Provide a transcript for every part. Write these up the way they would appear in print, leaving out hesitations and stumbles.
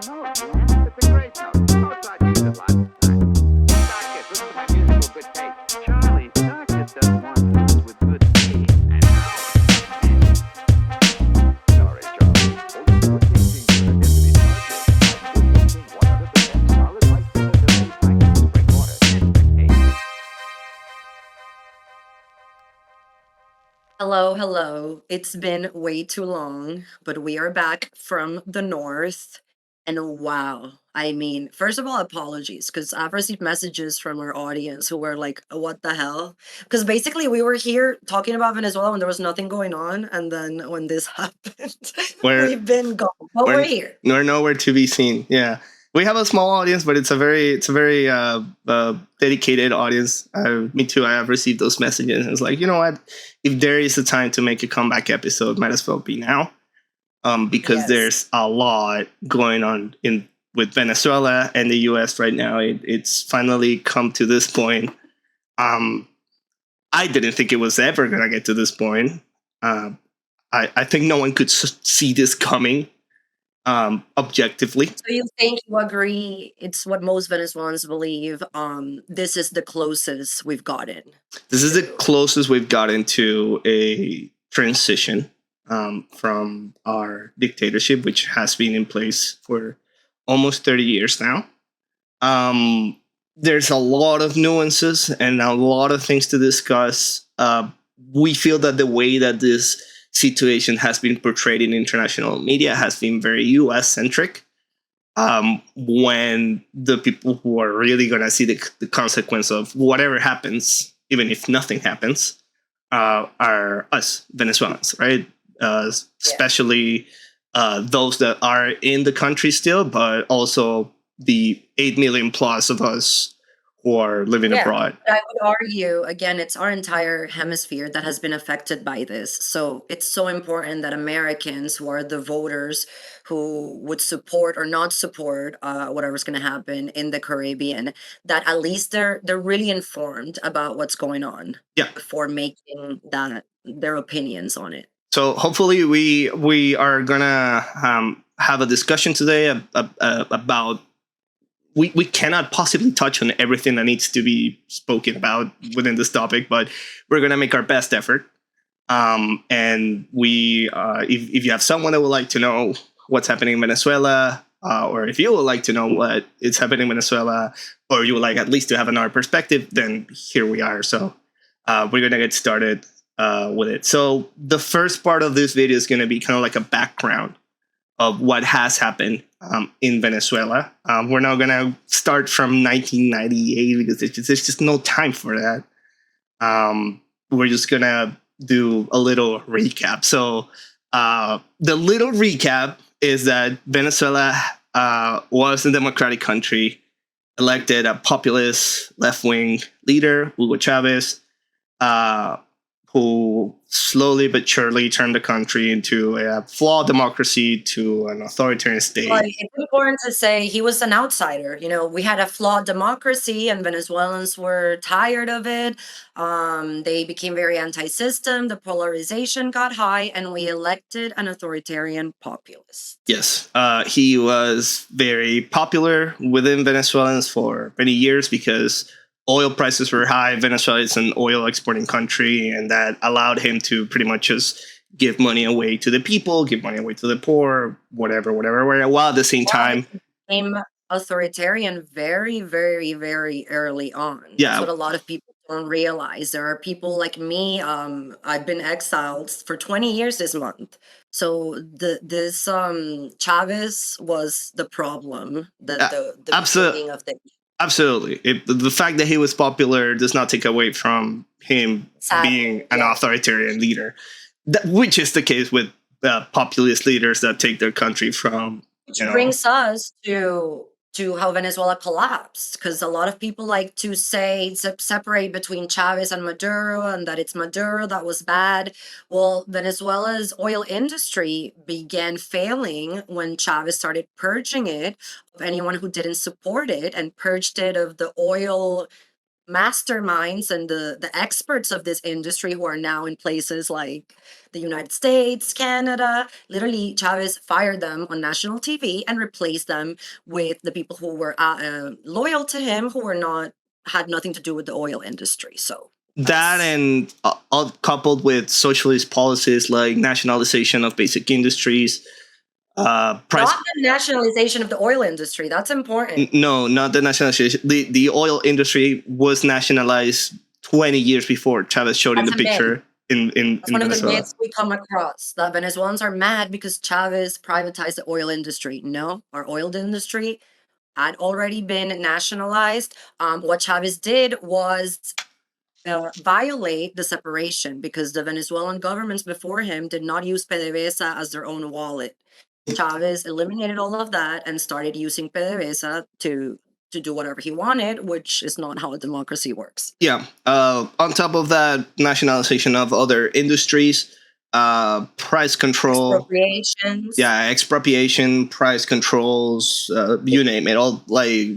note, man. It's a great note. You know, I've used it lots of times. Stock it. Listen to my musical good taste. Charlie, stock it doesn't want news with good taste. And sorry, Charlie. Only good thinking could get to be started. Good thinking, 100% solid white pillars of made spring water. It's the case. Hello, hello. It's been way too long, but we are back from the north. And wow, I mean, first of all, apologies, because I've received messages from our audience who were like, what the hell? Because basically, we were here talking about Venezuela when there was nothing going on. And then when this happened, We're we've been gone. But we're here. we're nowhere to be seen. Yeah, we have a small audience, but it's a very dedicated audience. Me too. I have received those messages. It's like, you know what? If there is a time to make a comeback episode, might as well be now. Because Yes. there's a lot going on with Venezuela and the U.S. right now. It's finally come to this point. I didn't think it was ever gonna get to this point. I think no one could see this coming objectively. So you think you agree it's what most Venezuelans believe. This is the closest we've gotten. This is the closest we've gotten to a transition from our dictatorship, which has been in place for almost 30 years now. There's a lot of nuances and a lot of things to discuss. We feel that the way that this situation has been portrayed in international media has been very US centric. When the people who are really going to see the consequence of whatever happens, even if nothing happens, are us Venezuelans, right? Especially those that are in the country still, but also the 8 million plus of us who are living abroad. But I would argue, again, it's our entire hemisphere that has been affected by this. So it's so important that Americans, who are the voters who would support or not support whatever's going to happen in the Caribbean, that at least they're really informed about what's going on before making their opinions on it. So hopefully we are gonna have a discussion today about. We cannot possibly touch on everything that needs to be spoken about within this topic, but we're going to make our best effort. And if you have someone that would like to know what's happening in Venezuela, or if you would like to know what is happening in Venezuela, or you would like at least to have another perspective, then here we are. So we're going to get started with it. So the first part of this video is going to be kind of like a background of what has happened in Venezuela. We're not going to start from 1998 because there's just no time for that. We're just going to do a little recap. So the little recap is that Venezuela was a democratic country, elected a populist left-wing leader, Hugo Chavez, who slowly but surely turned the country into a flawed democracy to an authoritarian state. But it's important to say he was an outsider. You know, we had a flawed democracy and Venezuelans were tired of it. They became very anti-system. The polarization got high and we elected an authoritarian populist. Yes, he was very popular within Venezuelans for many years because oil prices were high. Venezuela is an oil exporting country, and that allowed him to pretty much just give money away to the people, give money away to the poor, whatever, while at the same time became authoritarian very, very, very early on. Yeah. That's what a lot of people don't realize. There are people like me, I've been exiled for 20 years this month. So this Chavez was the problem, the beginning of the Absolutely. The fact that he was popular does not take away from him being an authoritarian leader, which is the case with populist leaders that take their country from. Which brings us to how Venezuela collapsed, because a lot of people like to say separate between Chavez and Maduro and that it's Maduro that was bad. Well, Venezuela's oil industry began failing when Chavez started purging it of anyone who didn't support it and purged it of the oil masterminds and the experts of this industry who are now in places like the United States, Canada. Literally, Chavez fired them on national TV and replaced them with the people who were loyal to him, who were not had nothing to do with the oil industry. So That that's and coupled with socialist policies like nationalization of basic industries, price. not the nationalization of the oil industry. That's important. No, not the nationalization. The oil industry was nationalized 20 years before Chavez showed in That's the a myth. picture in That's one of the Venezuela. myths we come across, that Venezuelans are mad because Chavez privatized the oil industry. No, our oil industry had already been nationalized. What Chavez did was violate the separation because the Venezuelan governments before him did not use PDVSA as their own wallet. Chavez eliminated all of that and started using PDVSA to do whatever he wanted, which is not how a democracy works. Yeah. On top of that, nationalization of other industries, price control. Expropriations. Yeah, expropriation, price controls, you name it. All like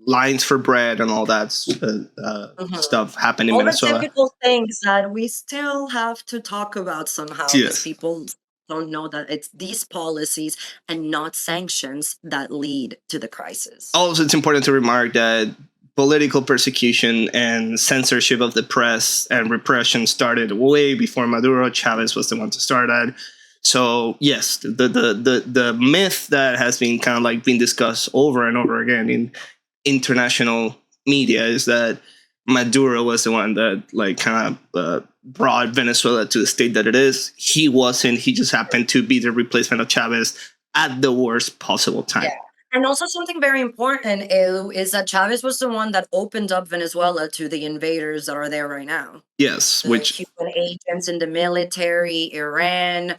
lines for bread and all that stuff happened in All the Venezuela. typical things that we still have to talk about somehow because Yes. people don't know that it's these policies and not sanctions that lead to the crisis. Also, it's important to remark that political persecution and censorship of the press and repression started way before Maduro. Chavez was the one to start that. So yes, the myth that has been kind of like being discussed over and over again in international media is that Maduro was the one that like kind of brought Venezuela to the state that it is. He wasn't. He just happened to be the replacement of Chavez at the worst possible time. Yeah. And also something very important is that Chavez was the one that opened up Venezuela to the invaders that are there right now. Yes, The which Cuban agents in the military, Iran,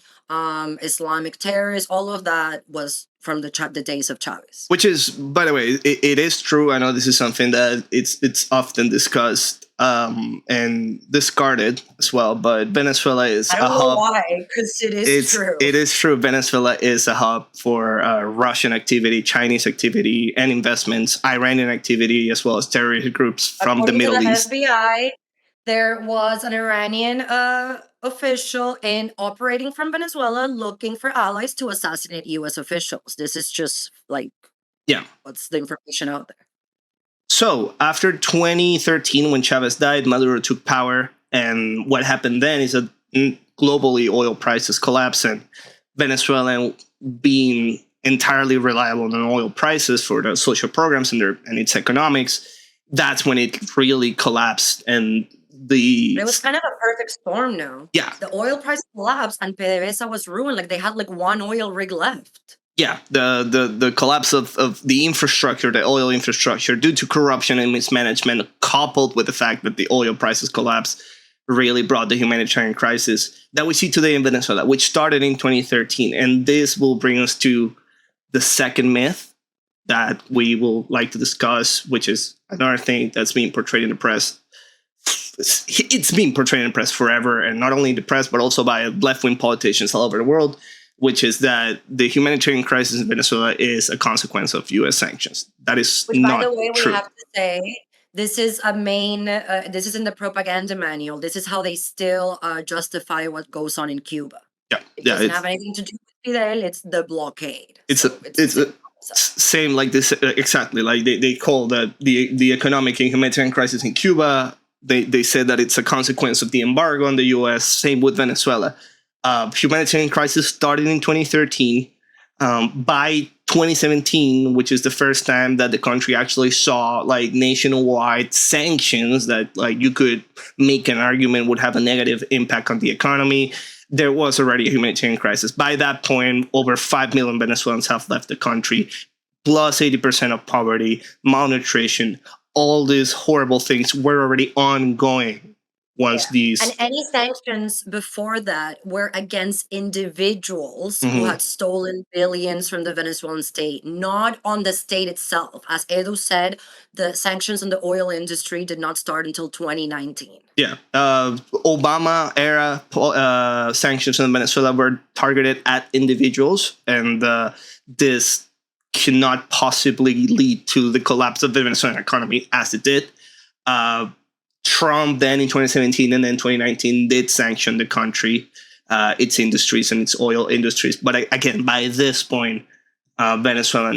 Islamic terrorists, all of that was from the days of Chavez. which is, by the way, it is true. I know this is something that it's often discussed and discarded as well. But Venezuela is I a don't know hub. why, because it is true. It is true. Venezuela is a hub for Russian activity, Chinese activity, and investments, Iranian activity, as well as terrorist groups from According the to Middle East. FBI, there was an Iranian official operating from Venezuela looking for allies to assassinate U.S. officials. This is just like, Yeah. what's the information out there? So after 2013, when Chavez died, Maduro took power. And what happened then is that globally oil prices collapsed, and Venezuela, being entirely reliable on oil prices for the social programs and its economics, that's when it really collapsed. And It was kind of a perfect storm now. Yeah. The oil price collapsed and PDVSA was ruined. Like they had like one oil rig left. Yeah, the collapse of the infrastructure, the oil infrastructure, due to corruption and mismanagement, coupled with the fact that the oil prices collapsed, really brought the humanitarian crisis that we see today in Venezuela, which started in 2013. And this will bring us to the second myth that we will like to discuss, which is another thing that's being portrayed in the press. It's been portrayed in the press forever, and not only in the press, but also by left-wing politicians all over the world, which is that the humanitarian crisis in Venezuela is a consequence of U.S. sanctions. That is Which, not by the way, true. we have to say, this is a main, this is in the propaganda manual. This is how they still justify what goes on in Cuba. Yeah, It doesn't have anything to do with Fidel, it's the blockade. It's same like this, exactly. Like they call that the economic and humanitarian crisis in Cuba. They said that it's a consequence of the embargo on the U.S. Same with Venezuela. Humanitarian crisis started in 2013. By 2017, which is the first time that the country actually saw like nationwide sanctions that like you could make an argument would have a negative impact on the economy, there was already a humanitarian crisis. By that point, over 5 million Venezuelans have left the country, plus 80% of poverty, malnutrition, all these horrible things were already ongoing once these... And any sanctions before that were against individuals who had stolen billions from the Venezuelan state, not on the state itself. As Edu said, the sanctions on the oil industry did not start until 2019. Yeah. Obama era sanctions in Venezuela were targeted at individuals, and this cannot possibly lead to the collapse of the Venezuelan economy as it did. Trump then in 2017 and then 2019 did sanction the country, its industries and its oil industries. But again, by this point, Venezuela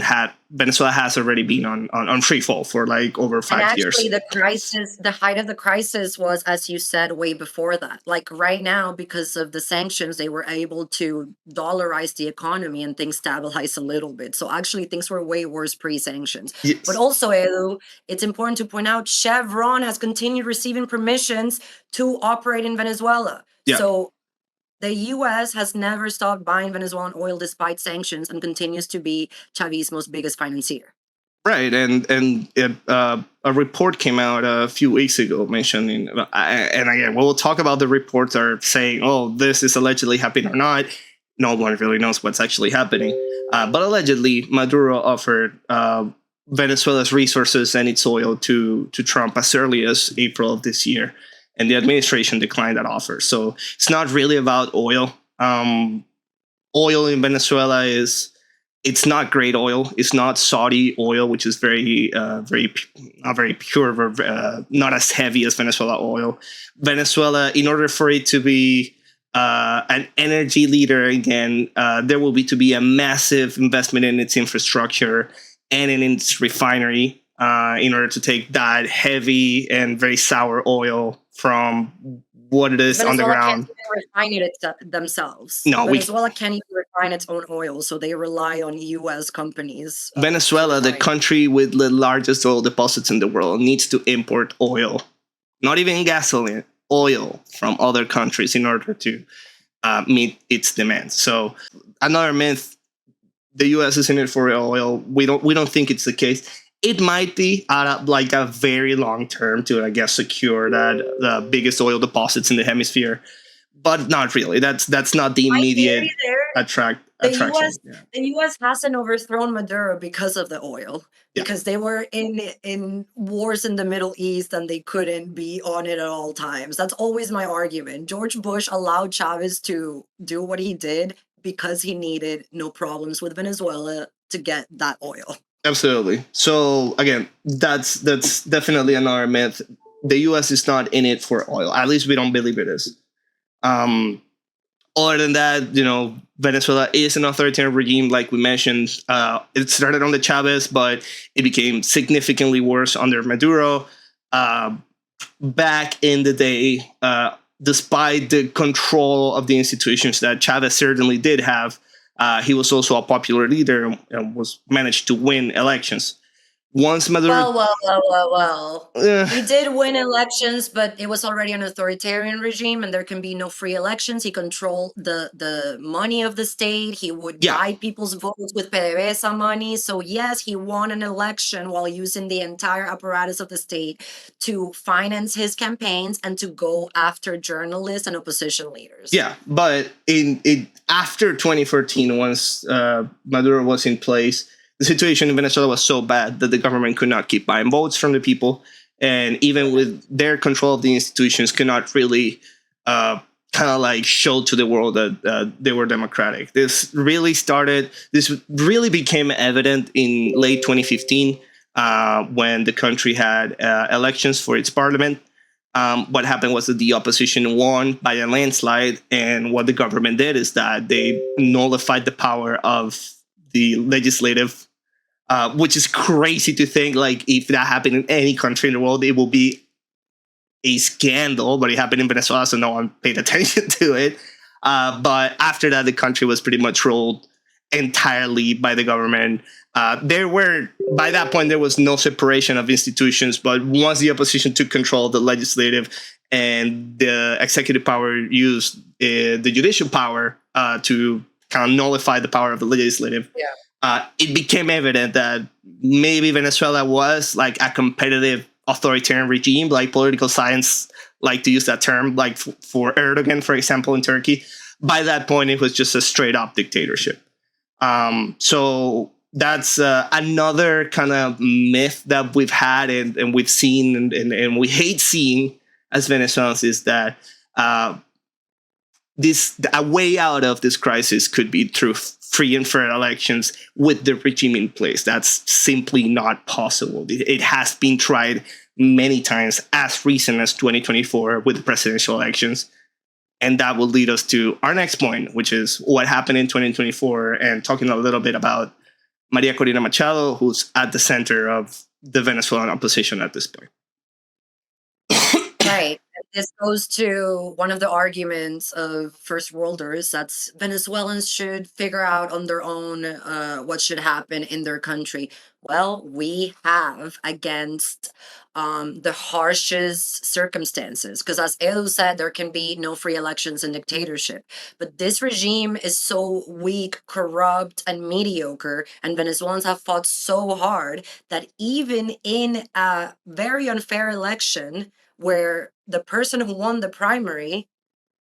has already been on free fall for like over 5 years. And actually, the height of the crisis was, as you said, way before that. Like right now, because of the sanctions, they were able to dollarize the economy and things stabilize a little bit. So actually, things were way worse pre-sanctions. Yes. But also, Edu, it's important to point out Chevron has continued receiving permissions to operate in Venezuela. Yeah. So the U.S. has never stopped buying Venezuelan oil despite sanctions and continues to be Chavismo's biggest financier. Right, and a report came out a few weeks ago mentioning, and again, we'll talk about the reports are saying, oh, this is allegedly happening or not. No one really knows what's actually happening. But allegedly, Maduro offered Venezuela's resources and its oil to Trump as early as April of this year. And the administration declined that offer. So it's not really about oil. Oil in Venezuela it's not great oil. It's not Saudi oil, which is very not very pure, not as heavy as Venezuela oil. Venezuela, in order for it to be an energy leader again, there will be to be a massive investment in its infrastructure and in its refinery in order to take that heavy and very sour oil from what it is on the ground. Venezuela can't even refine it themselves. No, Venezuela can't even refine its own oil, so they rely on U.S. companies. Venezuela, the country with the largest oil deposits in the world, needs to import oil, not even gasoline, oil from other countries in order to meet its demands. So another myth: the U.S. is in it for oil. We don't think it's the case. It might be like a very long term to, I guess, secure that the biggest oil deposits in the hemisphere, but not really. That's not the immediate attraction. The U.S. hasn't overthrown Maduro because of the oil, because they were in wars in the Middle East and they couldn't be on it at all times. That's always my argument. George Bush allowed Chavez to do what he did because he needed no problems with Venezuela to get that oil. Absolutely. So again, that's definitely another myth. The U.S. is not in it for oil. At least we don't believe it is. Other than that, Venezuela is an authoritarian regime, like we mentioned. It started under Chavez, but it became significantly worse under Maduro. Back in the day, despite the control of the institutions that Chavez certainly did have, he was also a popular leader and managed to win elections. Once Maduro... Well. He did win elections, but it was already an authoritarian regime and there can be no free elections. He controlled the money of the state. He would buy people's votes with PDVSA money. So yes, he won an election while using the entire apparatus of the state to finance his campaigns and to go after journalists and opposition leaders. Yeah, but after 2014, once Maduro was in place, the situation in Venezuela was so bad that the government could not keep buying votes from the people. And even with their control of the institutions, could not really show to the world that they were democratic. This really became evident in late 2015 when the country had elections for its parliament. What happened was that the opposition won by a landslide. And what the government did is that they nullified the power of the legislative, which is crazy to think. Like, if that happened in any country in the world, it will be a scandal. But it happened in Venezuela, so no one paid attention to it. But after that, the country was pretty much ruled entirely by the government. By that point, there was no separation of institutions. But once the opposition took control of the legislative and the executive power used the judicial power to kind of nullify the power of the legislative, it became evident that maybe Venezuela was like a competitive authoritarian regime, like political science like to use that term, like for Erdogan, for example, in Turkey. By that point, it was just a straight up dictatorship. So that's another kind of myth that we've had and we've seen and we hate seeing as Venezuelans, is that a way out of this crisis could be through free and fair elections with the regime in place. That's simply not possible. It has been tried many times, as recent as 2024 with the presidential elections. And that will lead us to our next point, which is what happened in 2024, and talking a little bit about Maria Corina Machado, who's at the center of the Venezuelan opposition at this point. Right. This goes to one of the arguments of first worlders, that's Venezuelans should figure out on their own what should happen in their country. Well, we have against the harshest circumstances, because as Edu said, there can be no free elections and dictatorship. But this regime is so weak, corrupt, and mediocre, and Venezuelans have fought so hard that even in a very unfair election, where the person who won the primary,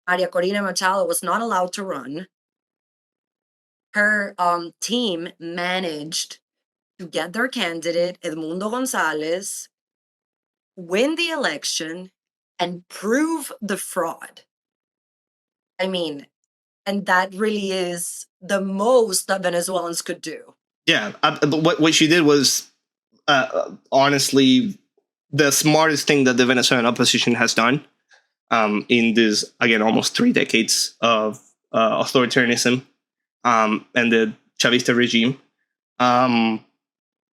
Maria Corina Machado, was not allowed to run, her team managed to get their candidate, Edmundo Gonzalez, win the election, and prove the fraud. I mean, and that really is the most that Venezuelans could do. Yeah, what she did was honestly the smartest thing that the Venezuelan opposition has done in this, again, almost 3 decades of authoritarianism and the Chavista regime.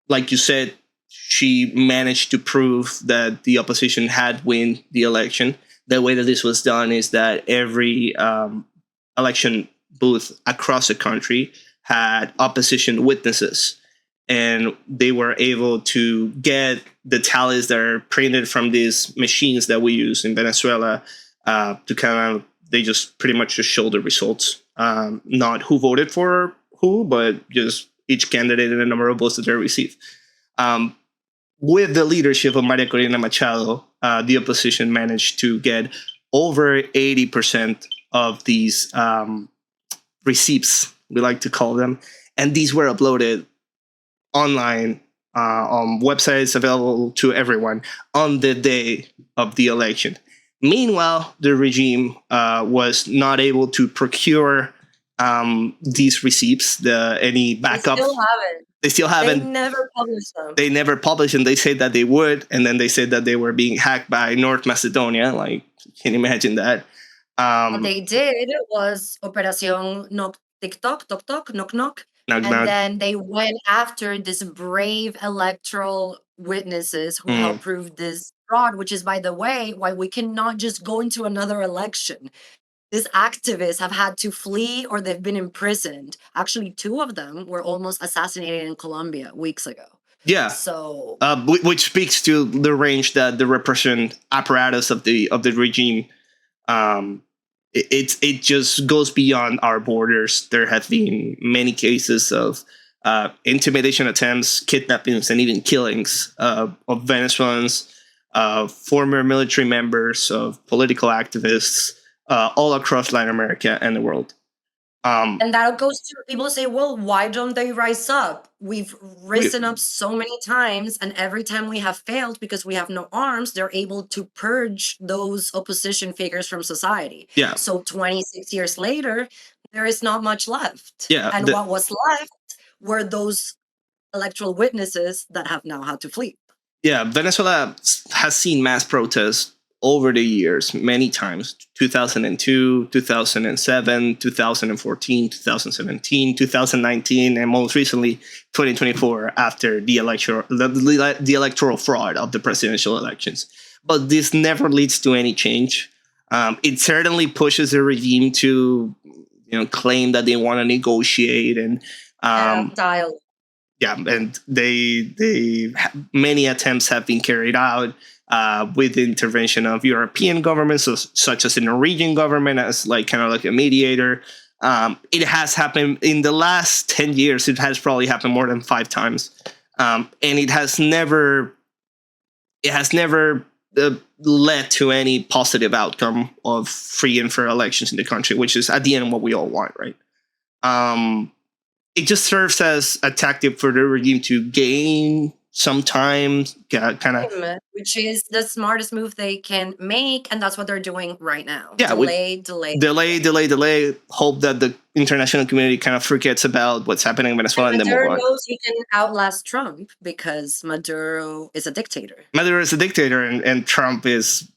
Like you said, she managed to prove that the opposition had won the election. The way that this was done is that every election booth across the country had opposition witnesses, and they were able to get the tallies that are printed from these machines that we use in Venezuela to kind of, they just pretty much just show the results, not who voted for who, but just each candidate and the number of votes that they received. With the leadership of Maria Corina Machado, the opposition managed to get over 80% of these receipts, we like to call them, and these were uploaded online on websites available to everyone on the day of the election. Meanwhile, the regime was not able to procure these receipts, any backup. They still haven't. They never published them. They never published, and they said that they would, and then they said that they were being hacked by North Macedonia. Like, can you imagine that? What they did was Operación Knock TikTok, Tok Tok, Knock Knock. And then they went after this brave electoral witnesses who helped prove this fraud, which is, by the way, why we cannot just go into another election. These activists have had to flee or they've been imprisoned. Actually, 2 of them were almost assassinated in Colombia weeks ago. Yeah. So, which speaks to the range that the repression apparatus of the regime. It just goes beyond our borders. There have been many cases of intimidation attempts, kidnappings, and even killings of Venezuelans, former military members, of political activists, all across Latin America and the world. And that goes to people say, well, why don't they rise up? We've risen up so many times, and every time we have failed because we have no arms, they're able to purge those opposition figures from society. Yeah. So 26 years later, there is not much left. Yeah. And what was left were those electoral witnesses that have now had to flee. Yeah, Venezuela has seen mass protests over the years, many times, 2002, 2007, 2014, 2017, 2019, and most recently 2024 after the electoral fraud of the presidential elections. But this never leads to any change. It certainly pushes the regime to, claim that they want to negotiate and dialogue. Yeah, and many attempts have been carried out with the intervention of European governments, such as the Norwegian government, as like a mediator. It has happened in the last 10 years. It has probably happened more than 5 times, and it has never led to any positive outcome of free and fair elections in the country, which is at the end what we all want, right? It just serves as a tactic for the regime to gain sometimes kind of Which is the smartest move they can make, and that's what they're doing right now. Yeah, delay. Hope that the international community kind of forgets about what's happening in Venezuela and then move Maduro on. knows he can outlast Trump because Maduro is a dictator. Maduro is a dictator, and Trump is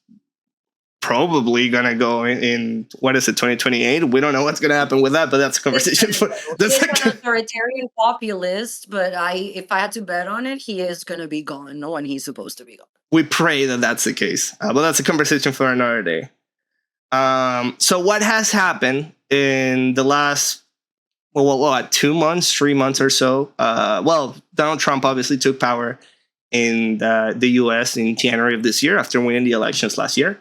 probably gonna go in what is it, 2028? We don't know what's gonna happen with that, but that's a conversation for He's an authoritarian populist, but if I had to bet on it, he is gonna be gone when he's supposed to be gone. We pray that that's the case, but that's a conversation for another day. So what has happened in the last 2 months, 3 months or so? Donald Trump obviously took power in the U.S. in January of this year after winning the elections last year.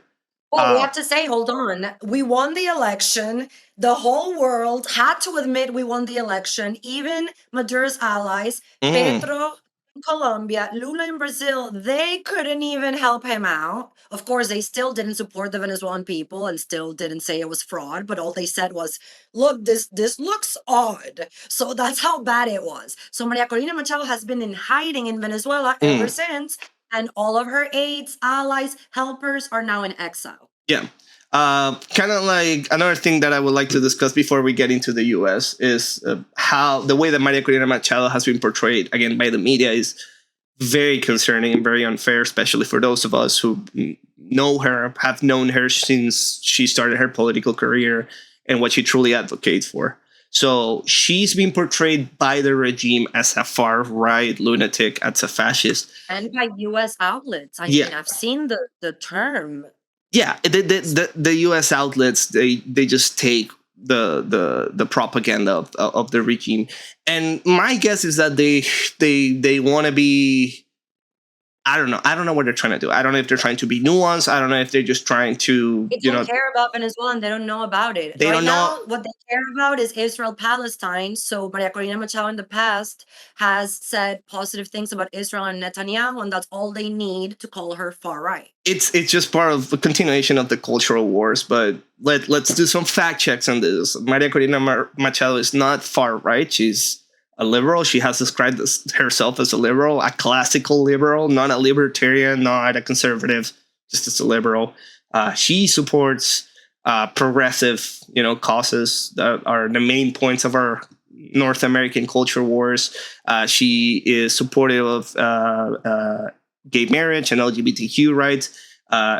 Well, we have to say, hold on. We won the election. The whole world had to admit we won the election. Even Maduro's allies, Petro in Colombia, Lula in Brazil, they couldn't even help him out. Of course, they still didn't support the Venezuelan people and still didn't say it was fraud. But all they said was, look, this looks odd. So that's how bad it was. So Maria Corina Machado has been in hiding in Venezuela ever since. And all of her aides, allies, helpers are now in exile. Yeah. Kind of like another thing that I would like to discuss before we get into the U.S. is how the way that Maria Corina Machado has been portrayed, again, by the media is very concerning and very unfair, especially for those of us who know her, have known her since she started her political career and what she truly advocates for. So she's been portrayed by the regime as a far-right lunatic, as a fascist. And by U.S. outlets. I mean, I've seen the term. Yeah, the U.S. outlets, they just take the propaganda of the regime. And my guess is that they want to be... I don't know what they're trying to do. I don't know if they're trying to be nuanced. I don't know if they're just trying to, They don't care about Venezuela and they don't know about it. They don't know. What they care about is Israel-Palestine. So Maria Corina Machado in the past has said positive things about Israel and Netanyahu, and that's all they need to call her far-right. It's just part of the continuation of the cultural wars. But let's do some fact checks on this. Maria Corina Machado is not far-right. She's a liberal. She has described herself as a liberal, a classical liberal, not a libertarian, not a conservative, just as a liberal. She supports progressive, causes that are the main points of our North American culture wars. She is supportive of gay marriage and LGBTQ rights.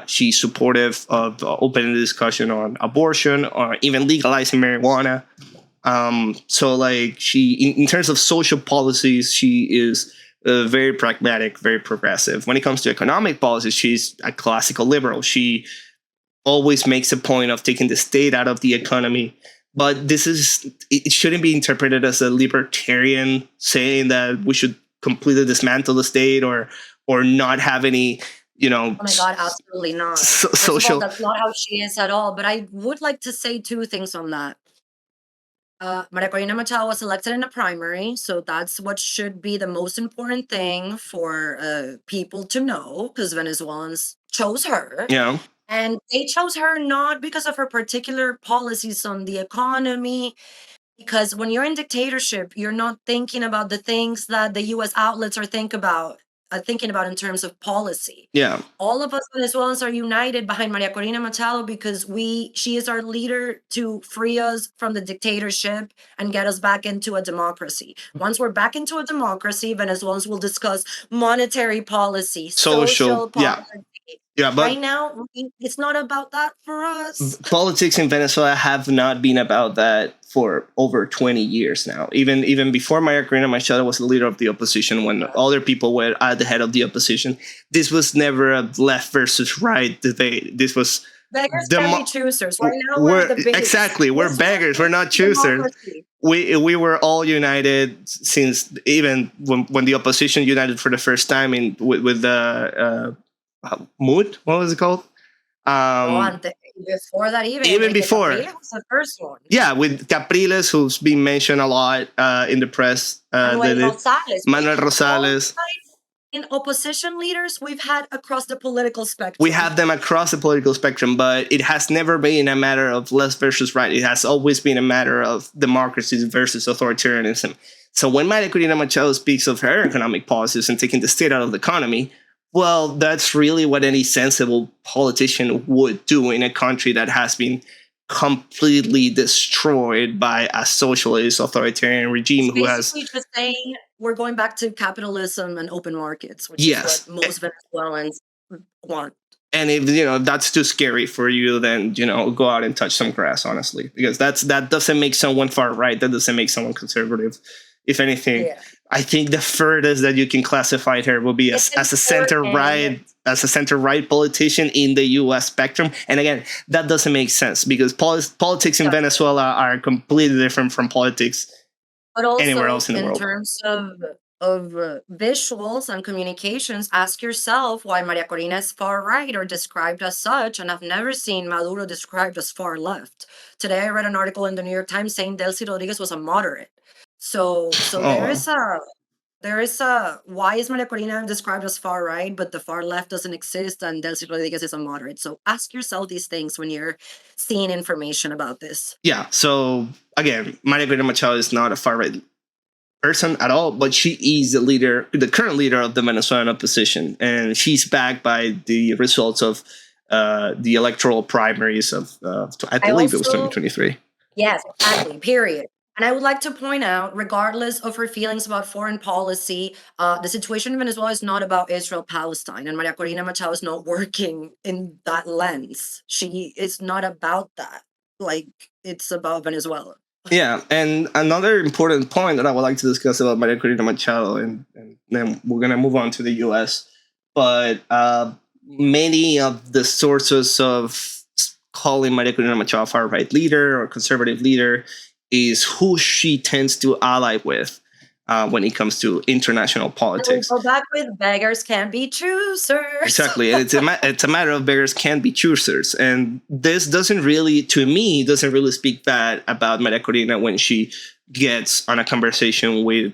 She's supportive of opening the discussion on abortion or even legalizing marijuana. So like she, in terms of social policies, she is very pragmatic, very progressive. When it comes to economic policies, she's a classical liberal. She always makes a point of taking the state out of the economy. But it shouldn't be interpreted as a libertarian saying that we should completely dismantle the state or not have any, Oh my God, absolutely not. Social. That's not how she is at all. But I would like to say two things on that. Maria Corina Machado was elected in a primary, so that's what should be the most important thing for people to know, because Venezuelans chose her. Yeah. And they chose her not because of her particular policies on the economy, because when you're in dictatorship, you're not thinking about the things that the U.S. outlets are thinking about in terms of policy. Yeah. All of us Venezuelans are united behind Maria Corina Machado because she is our leader to free us from the dictatorship and get us back into a democracy. Once we're back into a democracy, Venezuelans will discuss monetary policy, social policy. Yeah, but right now, it's not about that for us. Politics in Venezuela have not been about that for over 20 years now. Even before Maria Corina Machado was the leader of the opposition, when other people were at the head of the opposition, this was never a left versus right debate. This was beggars can be choosers. Right now, we're the biggest. Exactly, we're beggars. We're not choosers. We were all united since even when the opposition united for the first time with the Mood? What was it called? Before that, even before. Capriles was the first one. Yeah, with Capriles, who's been mentioned a lot in the press. Manuel Rosales. In opposition leaders, we've had across the political spectrum. We have them across the political spectrum, but it has never been a matter of left versus right. It has always been a matter of democracy versus authoritarianism. So when Maria Corina Machado speaks of her economic policies and taking the state out of the economy, well, that's really what any sensible politician would do in a country that has been completely destroyed by a socialist authoritarian regime who has Basically just saying we're going back to capitalism and open markets, which is yes. what most Venezuelans want. And if that's too scary for you, then go out and touch some grass, honestly, because that doesn't make someone far right. That doesn't make someone conservative. If anything, Yeah. I think the furthest that you can classify her will be as a center right politician in the U.S. spectrum. And again, that doesn't make sense because politics in Venezuela are completely different from politics But also, anywhere else in the world. In terms of visuals and communications, ask yourself why Maria Corina is far right or described as such, and I've never seen Maduro described as far left. Today, I read an article in the New York Times saying Delcy Rodriguez was a moderate. So there is a why is Maria Corina described as far right, but the far left doesn't exist, and Delcy Rodriguez is a moderate. So ask yourself these things when you're seeing information about this. Yeah. So again, Maria Corina Machado is not a far right person at all, but she is the current leader of the Venezuelan opposition, and she's backed by the results of the electoral primaries of I believe it was 2023. Yes, exactly. Period. And I would like to point out, regardless of her feelings about foreign policy, the situation in Venezuela is not about Israel-Palestine, and Maria Corina Machado is not working in that lens. She is not about that. Like, it's about Venezuela. Yeah, and another important point that I would like to discuss about Maria Corina Machado, and then we're going to move on to the U.S., but many of the sources of calling Maria Corina Machado a far-right leader or conservative leader is who she tends to ally with when it comes to international politics. Go back with beggars can't be choosers. Exactly, and it's a matter of beggars can't be choosers, and this doesn't really speak bad about Maria Corina when she gets on a conversation with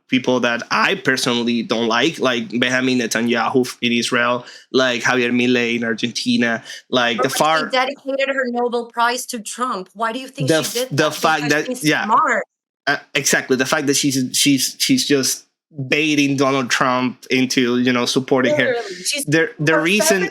people that I personally don't like Benjamin Netanyahu in Israel, like Javier Milei in Argentina, like She dedicated her Nobel Prize to Trump. Why do you think she did that? The fact that she's smart. Exactly, the fact that she's just baiting Donald Trump into supporting him. She's the reason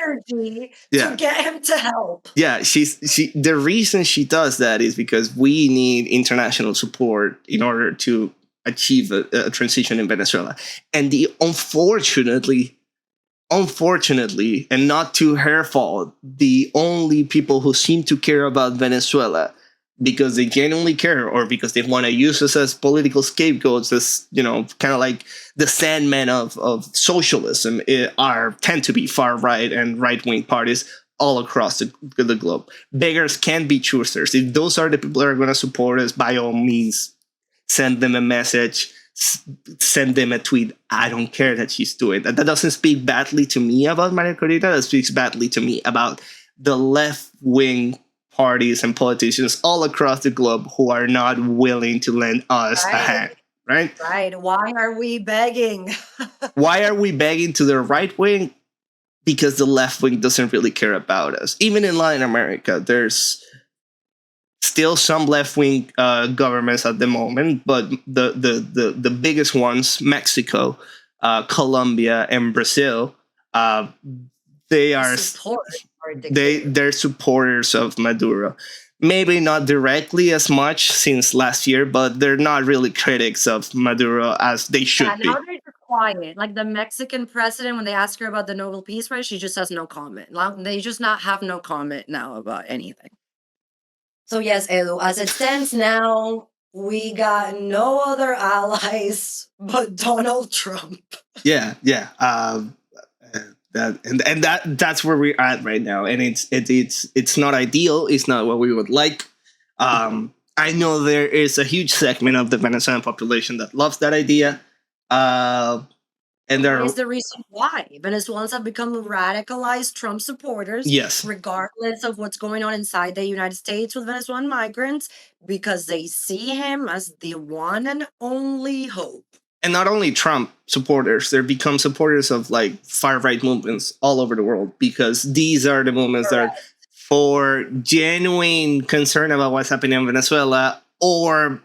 energy to get him to help. Yeah, the reason she does that is because we need international support in order to achieve a transition in Venezuela. And unfortunately, and not to her fault, the only people who seem to care about Venezuela because they genuinely care or because they want to use us as political scapegoats, as kind of like the Sandman of socialism, tend to be far right and right wing parties all across the globe. Beggars can't be choosers. If those are the people that are going to support us, by all means, send them a message, send them a tweet. I don't care that she's doing that. That doesn't speak badly to me about Maria Corina. That speaks badly to me about the left wing parties and politicians all across the globe who are not willing to lend us a hand. Right? Right. Why are we begging? Why are we begging to the right wing? Because the left wing doesn't really care about us. Even in Latin America, there's still some left-wing governments at the moment, but the biggest ones, Mexico, Colombia, and Brazil, they're supporters of Maduro. Maybe not directly as much since last year, but they're not really critics of Maduro as they should be. Now they're just quiet. Like the Mexican president, when they ask her about the Nobel Peace Prize, she just has no comment. They just have no comment now about anything. So yes, Edu, as it stands now, we got no other allies but Donald Trump. Yeah. That's where we're at right now, and it's not ideal. It's not what we would like. I know there is a huge segment of the Venezuelan population that loves that idea, and there is the reason why Venezuelans have become radicalized Trump supporters. Yes, regardless of what's going on inside the United States with Venezuelan migrants, because they see him as the one and only hope. And not only Trump supporters, they become supporters of far-right movements all over the world, because these are the movements that are for genuine concern about what's happening in Venezuela, or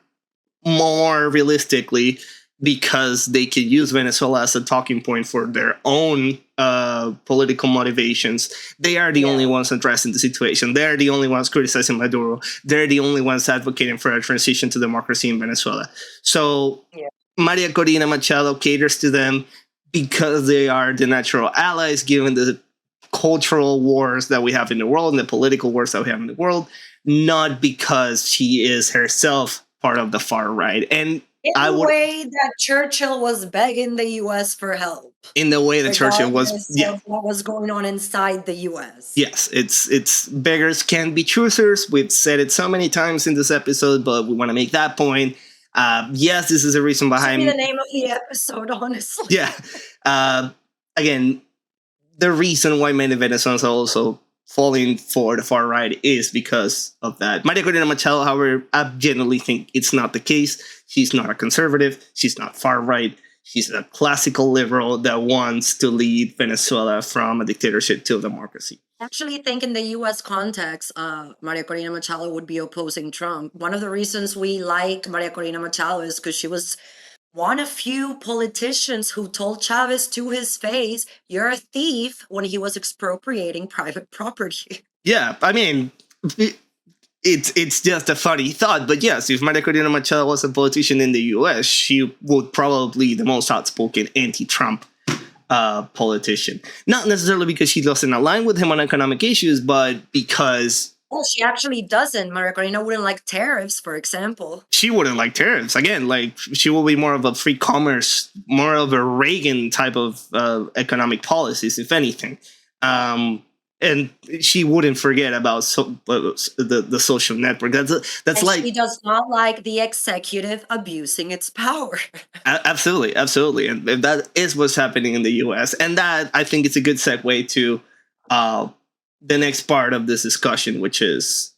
more realistically, because they can use Venezuela as a talking point for their own political motivations. They are the only ones addressing the situation. They're the only ones criticizing Maduro. They're the only ones advocating for a transition to democracy in Venezuela. So Maria Corina Machado caters to them because they are the natural allies, given the cultural wars that we have in the world and the political wars that we have in the world, not because she is herself part of the far right. And in the way that Churchill was begging the U.S. for help. In the way that Churchill was, of what was going on inside the U.S. Yes, it's beggars can be choosers. We've said it so many times in this episode, but we want to make that point. Yes, this is a reason behind the name of the episode, honestly. Yeah. Again, the reason why many Venezuelans are also falling for the far right is because of that. Maria Corina Machado, however, I generally think it's not the case. She's not a conservative. She's not far right. She's a classical liberal that wants to lead Venezuela from a dictatorship to a democracy. I actually think in the U.S. context, Maria Corina Machado would be opposing Trump. One of the reasons we like Maria Corina Machado is because she was one of few politicians who told Chavez to his face, "You're a thief," when he was expropriating private property. Yeah, I mean, it's just a funny thought, but yes, if Maria Corina Machado was a politician in the U.S., she would probably be the most outspoken anti-Trump politician. Not necessarily because she doesn't align with him on economic issues, but because... Well, she actually doesn't. Maria Corina wouldn't like tariffs, for example. She wouldn't like tariffs. Again, like, she will be more of a free commerce, more of a Reagan type of economic policies, if anything. And she wouldn't forget about the social network. That's like... She does not like the executive abusing its power. Absolutely, absolutely. And that is what's happening in the U.S. And that, I think, is a good segue to the next part of this discussion, which is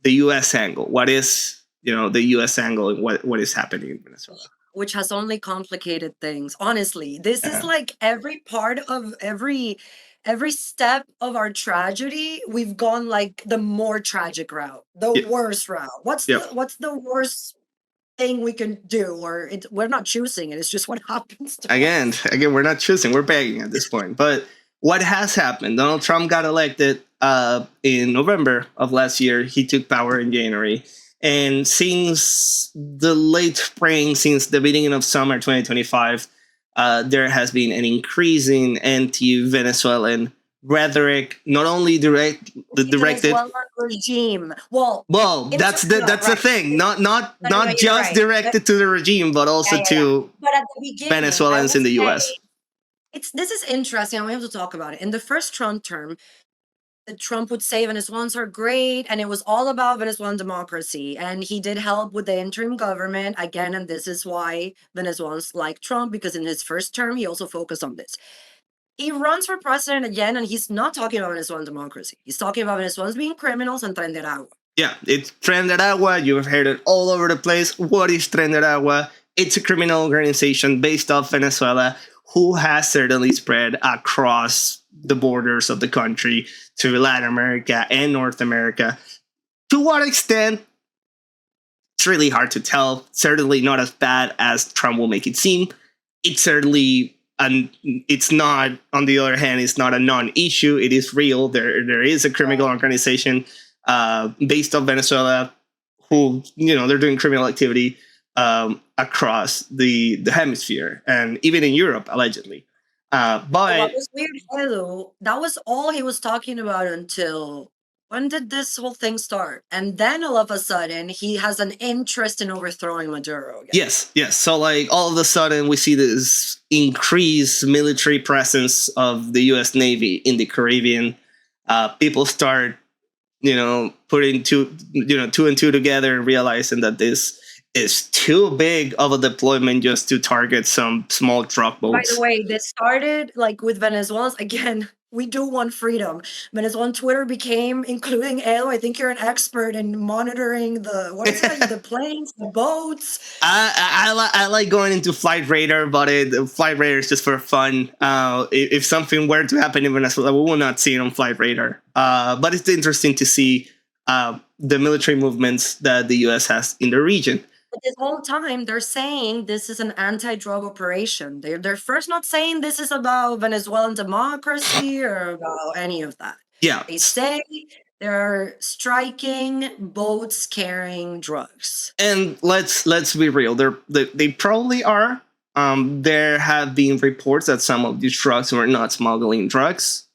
the U.S. angle. What is, the U.S. angle and what is happening in Venezuela? Which has only complicated things. Honestly, this is like every part of every step of our tragedy, we've gone like the more tragic route, the worst route. What's the worst thing we can do? Or we're not choosing it. It's just what happens to us. Again, we're not choosing. We're begging at this point. But what has happened? Donald Trump got elected in November of last year. He took power in January. And since the late spring, since the beginning of summer 2025, there has been an increasing anti-Venezuelan rhetoric, not only directed Venezuelan regime. Well, that's the thing. Not just directed to the regime, but also to Venezuelans in the U.S. This is interesting, and we have to talk about it. In the first Trump term, Trump would say Venezuelans are great, and it was all about Venezuelan democracy. And he did help with the interim government again, and this is why Venezuelans like Trump, because in his first term, he also focused on this. He runs for president again, and he's not talking about Venezuelan democracy. He's talking about Venezuelans being criminals and Tren de Aragua. Yeah, it's Tren de Aragua. You've heard it all over the place. What is Tren de Aragua? It's a criminal organization based off Venezuela who has certainly spread across the borders of the country to Latin America and North America. To what extent? It's really hard to tell. Certainly not as bad as Trump will make it seem. It's certainly, it's not, on the other hand, it's not a non-issue. It is real. There is a criminal organization based on Venezuela who, they're doing criminal activity across the hemisphere and even in Europe, allegedly. But what was weird, Edu, that was all he was talking about until when did this whole thing start? And then all of a sudden, he has an interest in overthrowing Maduro again. Yes. So, like, all of a sudden, we see this increased military presence of the U.S. Navy in the Caribbean. People start, putting two and two together and realizing that this is too big of a deployment just to target some small truck boats. By the way, this started like with Venezuelans. Again, we do want freedom. Venezuelan Twitter became, including Edo, I think you're an expert in monitoring the planes, the boats. I like going into Flight Radar, but Flight Radar is just for fun. If something were to happen in Venezuela, we will not see it on Flight Radar. But it's interesting to see the military movements that the U.S. has in the region. But this whole time they're saying this is an anti-drug operation. They're first not saying this is about Venezuelan democracy or about any of that. Yeah. They say they're striking boats carrying drugs. And let's be real. They probably are. There have been reports that some of these drugs were not smuggling drugs.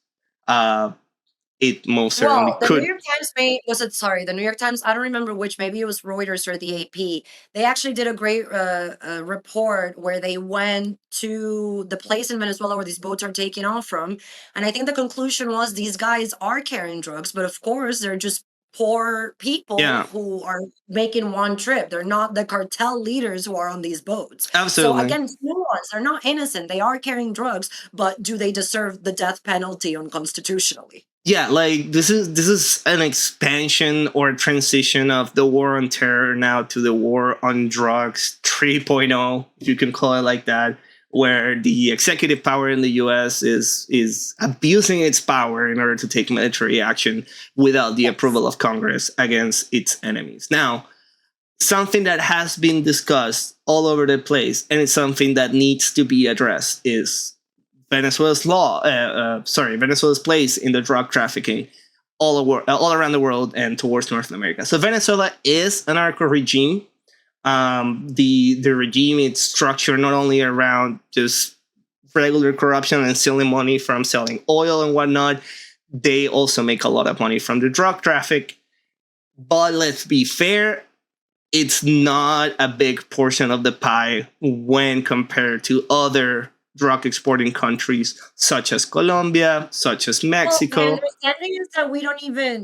It most certainly Well, the could. New York Times the New York Times, I don't remember which, maybe it was Reuters or the AP. They actually did a great report where they went to the place in Venezuela where these boats are taking off from. And I think the conclusion was these guys are carrying drugs, but of course they're just poor people Yeah. who are making one trip. They're not the cartel leaders who are on these boats. Absolutely. So again, it's nuance. They're not innocent. They are carrying drugs, but do they deserve the death penalty unconstitutionally? Yeah, like this is an expansion or transition of the war on terror now to the war on drugs 3.0, if you can call it like that, where the executive power in the US is abusing its power in order to take military action without the approval of Congress against its enemies. Now, something that has been discussed all over the place, and it's something that needs to be addressed, is Venezuela's Venezuela's place in the drug trafficking all around the world and towards North America. So Venezuela is a narco regime. The regime is structured not only around just regular corruption and stealing money from selling oil and whatnot. They also make a lot of money from the drug traffic. But let's be fair, it's not a big portion of the pie when compared to other drug exporting countries such as Colombia, such as Mexico. Well, my understanding is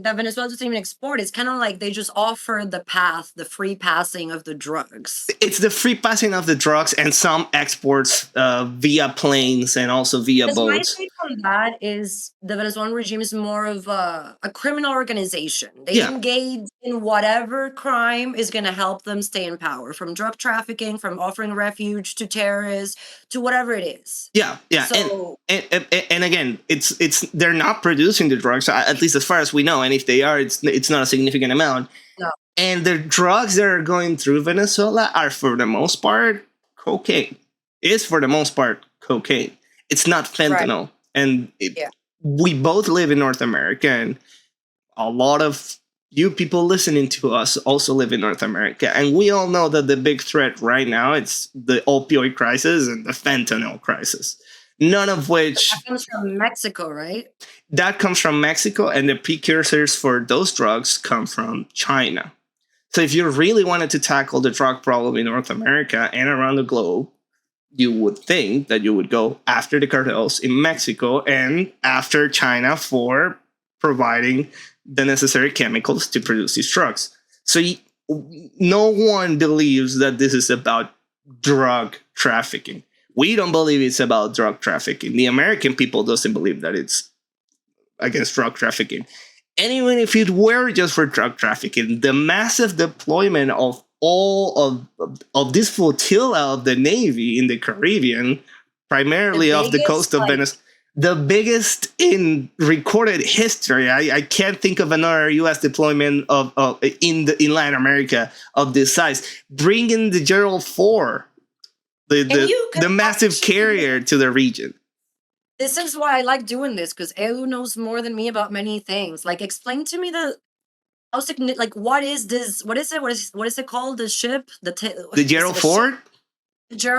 that Venezuela doesn't even export. It's kind of like they just offer the free passing of the drugs. It's the free passing of the drugs and some exports via planes and also via boats. My take on that is the Venezuelan regime is more of a criminal organization. They engage in whatever crime is going to help them stay in power, from drug trafficking, from offering refuge to terrorists, to whatever it is. Yeah. So, and again, it's they're not producing the drugs, at least as far as we know. And if they are, it's not a significant amount. no. And the drugs that are going through Venezuela are, for the most part, cocaine. It's for the most part cocaine. It's not fentanyl. Right. And we both live in North America, and a lot of you people listening to us also live in North America. And we all know that the big threat right now, it's the opioid crisis and the fentanyl crisis. None of which... That comes from Mexico, right? That comes from Mexico, and the precursors for those drugs come from China. So if you really wanted to tackle the drug problem in North America and around the globe, you would think that you would go after the cartels in Mexico and after China for providing the necessary chemicals to produce these drugs. So no one believes that this is about drug trafficking. We don't believe it's about drug trafficking. The American people doesn't believe that it's against drug trafficking. And even if it were just for drug trafficking, the massive deployment of all of this flotilla of the Navy in the Caribbean, primarily off the coast of Venezuela, the biggest in recorded history. I can't think of another U.S. deployment in Latin America of this size. Bringing the Gerald IV, the massive carrier, to the region. This is why I like doing this, because Edu knows more than me about many things. Like, explain to me what is this? What is it? What is it called? The ship? The Gerald IV?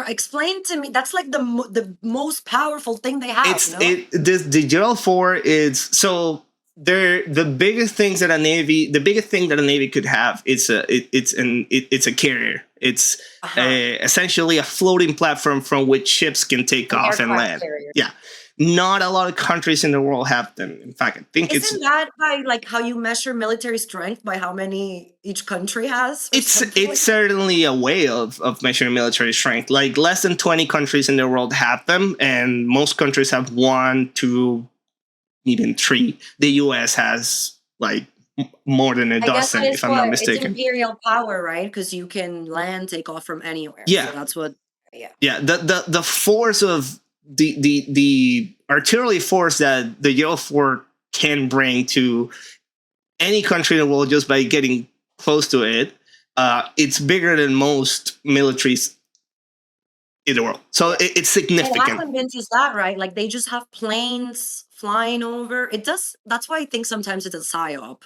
Explain to me. That's like the most powerful thing they have. The Gerald IV is so. The biggest thing that a navy could have it's a carrier. It's essentially a floating platform from which ships can take off and land. Carrier. Yeah. Not a lot of countries in the world have them. In fact, I think Isn't that by like how you measure military strength, by how many each country has? It's certainly a way of measuring military strength. Like less than 20 countries in the world have them, and most countries have 1, 2, even 3. The US has like more than a dozen, if I'm not mistaken. It's imperial power, right? Because you can land, take off from anywhere. Yeah, so that's what. Yeah. The force of the artillery force that the Gerald IV can bring to any country in the world just by getting close to it it's bigger than most militaries in the world. So it's It significant. hasn't been just that, right? Like they just have planes flying over. It does. That's why I think sometimes it's a psyop,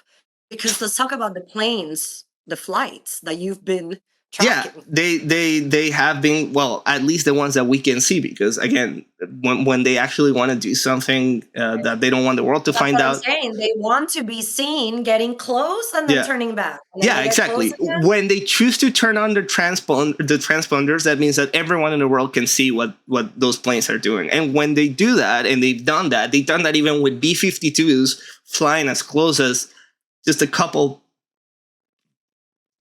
because let's talk about the planes, the flights that you've been Yeah, tracking. they have been, well, at least the ones that we can see, because again, when they actually want to do something that they don't want the world to That's find what I'm out. saying. They want to be seen getting close and then Yeah. turning back. And then Yeah, they get close exactly. again. When they choose to turn on the transponders, that means that everyone in the world can see what those planes are doing. And when they do that, and they've done that even with B-52s flying as close as just a couple,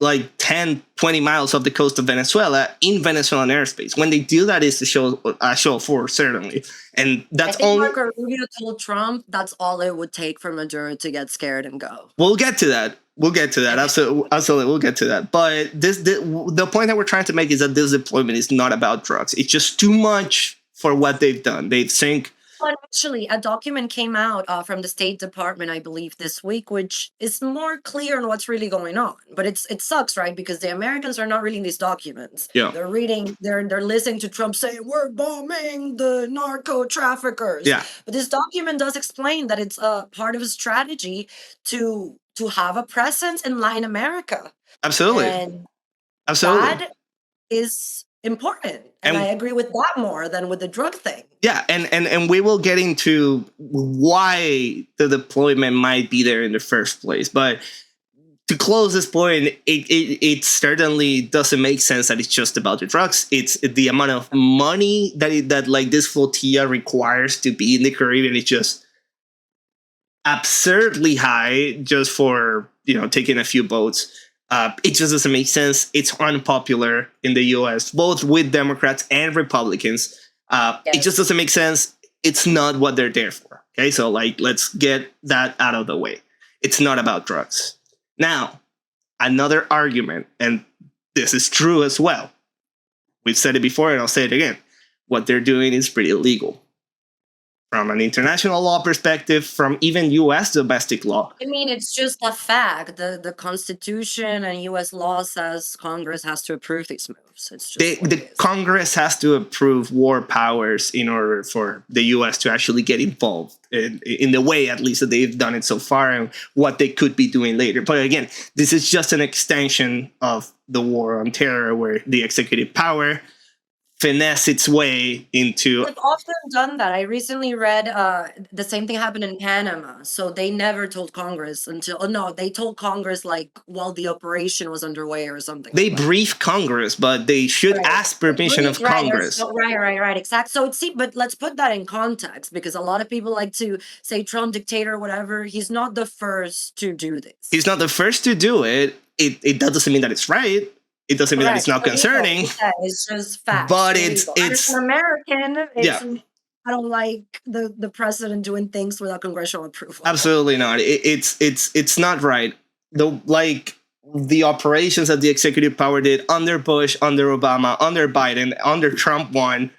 like 10, 20 miles off the coast of Venezuela in Venezuelan airspace. When they do that, is to show a show of force, certainly. And I that's think only... Marco Rubio told Trump that's all it would take for Maduro to get scared and go. We'll get to that. Absolutely, we'll get to that. But the point that we're trying to make is that this deployment is not about drugs. It's just too much for what they've done. They think... Well, actually, a document came out from the State Department, I believe, this week, which is more clear on what's really going on. But it sucks, right? Because the Americans are not reading these documents. Yeah. They're reading, they're listening to Trump say, we're bombing the narco traffickers. Yeah. But this document does explain that it's part of a strategy to have a presence in Latin America. Absolutely. And Absolutely. that is important. And I agree with that more than with the drug thing. Yeah, and we will get into why the deployment might be there in the first place. But to close this point, it certainly doesn't make sense that it's just about the drugs. It's the amount of money that like this flotilla requires to be in the Caribbean is just absurdly high, just for taking a few boats. It just doesn't make sense. It's unpopular in the U.S., both with Democrats and Republicans. Yes. It just doesn't make sense. It's not what they're there for. Okay, so let's get that out of the way. It's not about drugs. Now, another argument, and this is true as well. We've said it before, and I'll say it again. What they're doing is pretty illegal. From an international law perspective, from even U.S. domestic law. I mean, it's just a fact. The Constitution and U.S. law says Congress has to approve these moves. It's just the Congress has to approve war powers in order for the U.S. to actually get involved in the way, at least, that they've done it so far, and what they could be doing later. But again, this is just an extension of the war on terror, where the executive power finesse its way into... They've often done that. I recently read the same thing happened in Panama. So they never told Congress they told Congress while the operation was underway or something. They brief Congress, but they should ask permission of Congress. Right. Exactly. So but let's put that in context, because a lot of people like to say Trump dictator or whatever. He's not the first to do this. He's not the first to do it. That doesn't mean that it's right. It doesn't mean that it's not concerning. Yeah, it's just fact. But it's as an American, I don't like the president doing things without congressional approval. Absolutely not. It's not right. The operations that the executive power did under Bush, under Obama, under Biden, under Trump one,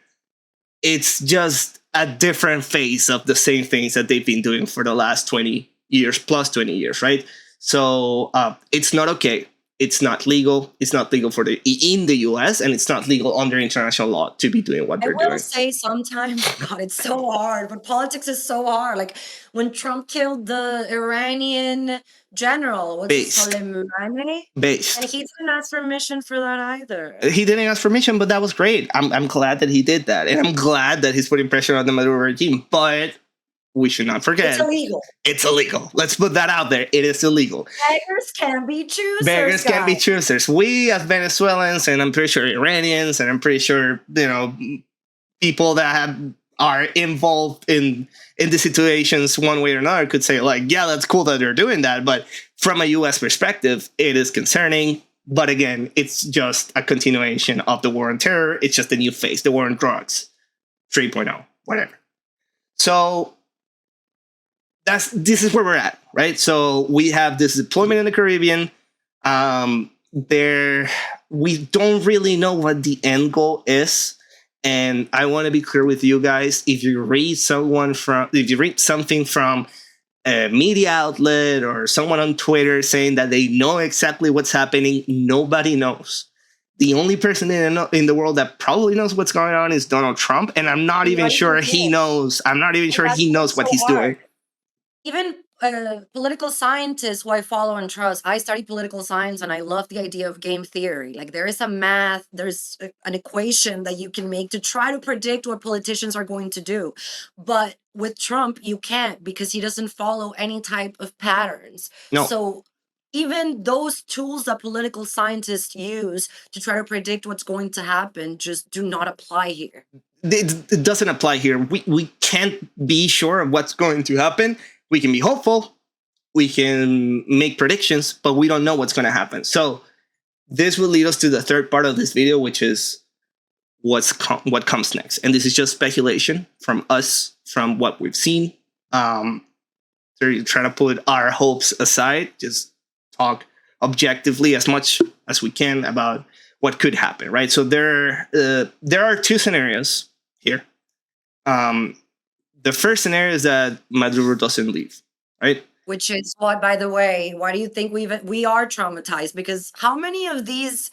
it's just a different phase of the same things that they've been doing for the last 20 years, plus 20 years, right? So it's not okay. It's not legal. It's not legal in the U.S., and it's not legal under international law to be doing what they're doing. I will say sometimes, God, it's so hard, but politics is so hard. Like when Trump killed the Iranian general, Soleimani, and he didn't ask permission for that either. He didn't ask permission, but that was great. I'm glad that he did that, and I'm glad that he's putting pressure on the Maduro regime. But we should not forget. It's illegal. It's illegal. Let's put that out there. It is illegal. Beggars can be choosers. Beggars can be choosers. We as Venezuelans, and I'm pretty sure Iranians, and I'm pretty sure, people that are involved in the situations one way or another could say, yeah, that's cool that they're doing that. But from a U.S. perspective, it is concerning. But again, it's just a continuation of the war on terror. It's just a new phase, the war on drugs 3.0, whatever. So this is where we're at, right? So we have this deployment in the Caribbean. We don't really know what the end goal is, and I want to be clear with you guys. If you read something from a media outlet or someone on Twitter saying that they know exactly what's happening. Nobody knows. The only person in the world that probably knows what's going on is Donald Trump, and I'm not even sure he knows. I'm not even sure he knows what he's doing. Even political scientists who I follow and trust, I study political science and I love the idea of game theory. Like there is a math, there's an equation that you can make to try to predict what politicians are going to do. But with Trump, you can't because he doesn't follow any type of patterns. No. So even those tools that political scientists use to try to predict what's going to happen just do not apply here. It doesn't apply here. We can't be sure of what's going to happen. We can be hopeful. We can make predictions, but we don't know what's going to happen. So this will lead us to the third part of this video, which is what comes next. And this is just speculation from us, from what we've seen. So you're trying to put our hopes aside, just talk objectively as much as we can about what could happen, right? So there are two scenarios here. The first scenario is that Maduro doesn't leave, right? Which is what, by the way, why do you think we are traumatized? Because how many of these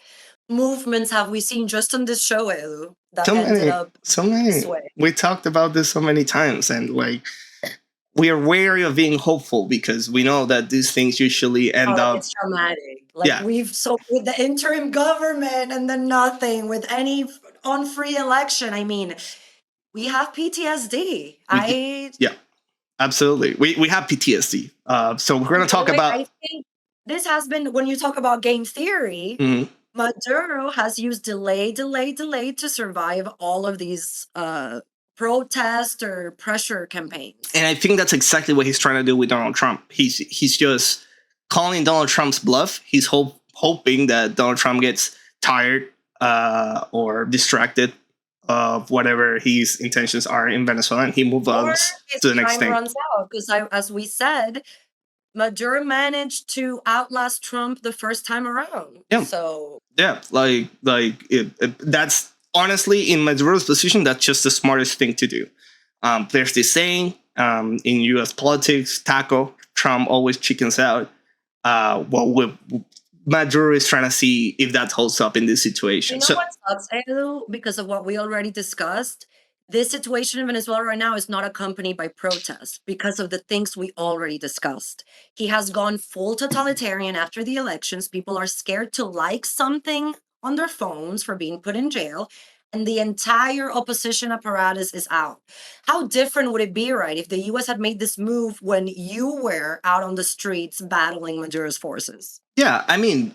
movements have we seen just on this show, Edu, that ended up this way? We talked about this so many times, and like we are wary of being hopeful because we know that these things usually end up. It's traumatic. Like with the interim government and then nothing with any unfree election. I mean, we have PTSD. Yeah, absolutely. We have PTSD. So we're going to talk about. I think this has been, when you talk about game theory, Maduro has used delay to survive all of these protest or pressure campaigns. And I think that's exactly what he's trying to do with Donald Trump. He's just calling Donald Trump's bluff. He's hoping that Donald Trump gets tired or distracted of whatever his intentions are in Venezuela, and he moves on to the next thing. Runs out because, as we said, Maduro managed to outlast Trump the first time around. Yeah. So that's honestly, in Maduro's position, that's just the smartest thing to do. There's this saying in U.S. politics: "Taco Trump always chickens out." Maduro is trying to see if that holds up in this situation. You know what sucks, Edu? Because of what we already discussed, this situation in Venezuela right now is not accompanied by protest because of the things we already discussed. He has gone full totalitarian after the elections. People are scared to like something on their phones for being put in jail, and the entire opposition apparatus is out. How different would it be, right, if the U.S. had made this move when you were out on the streets battling Maduro's forces? Yeah, I mean,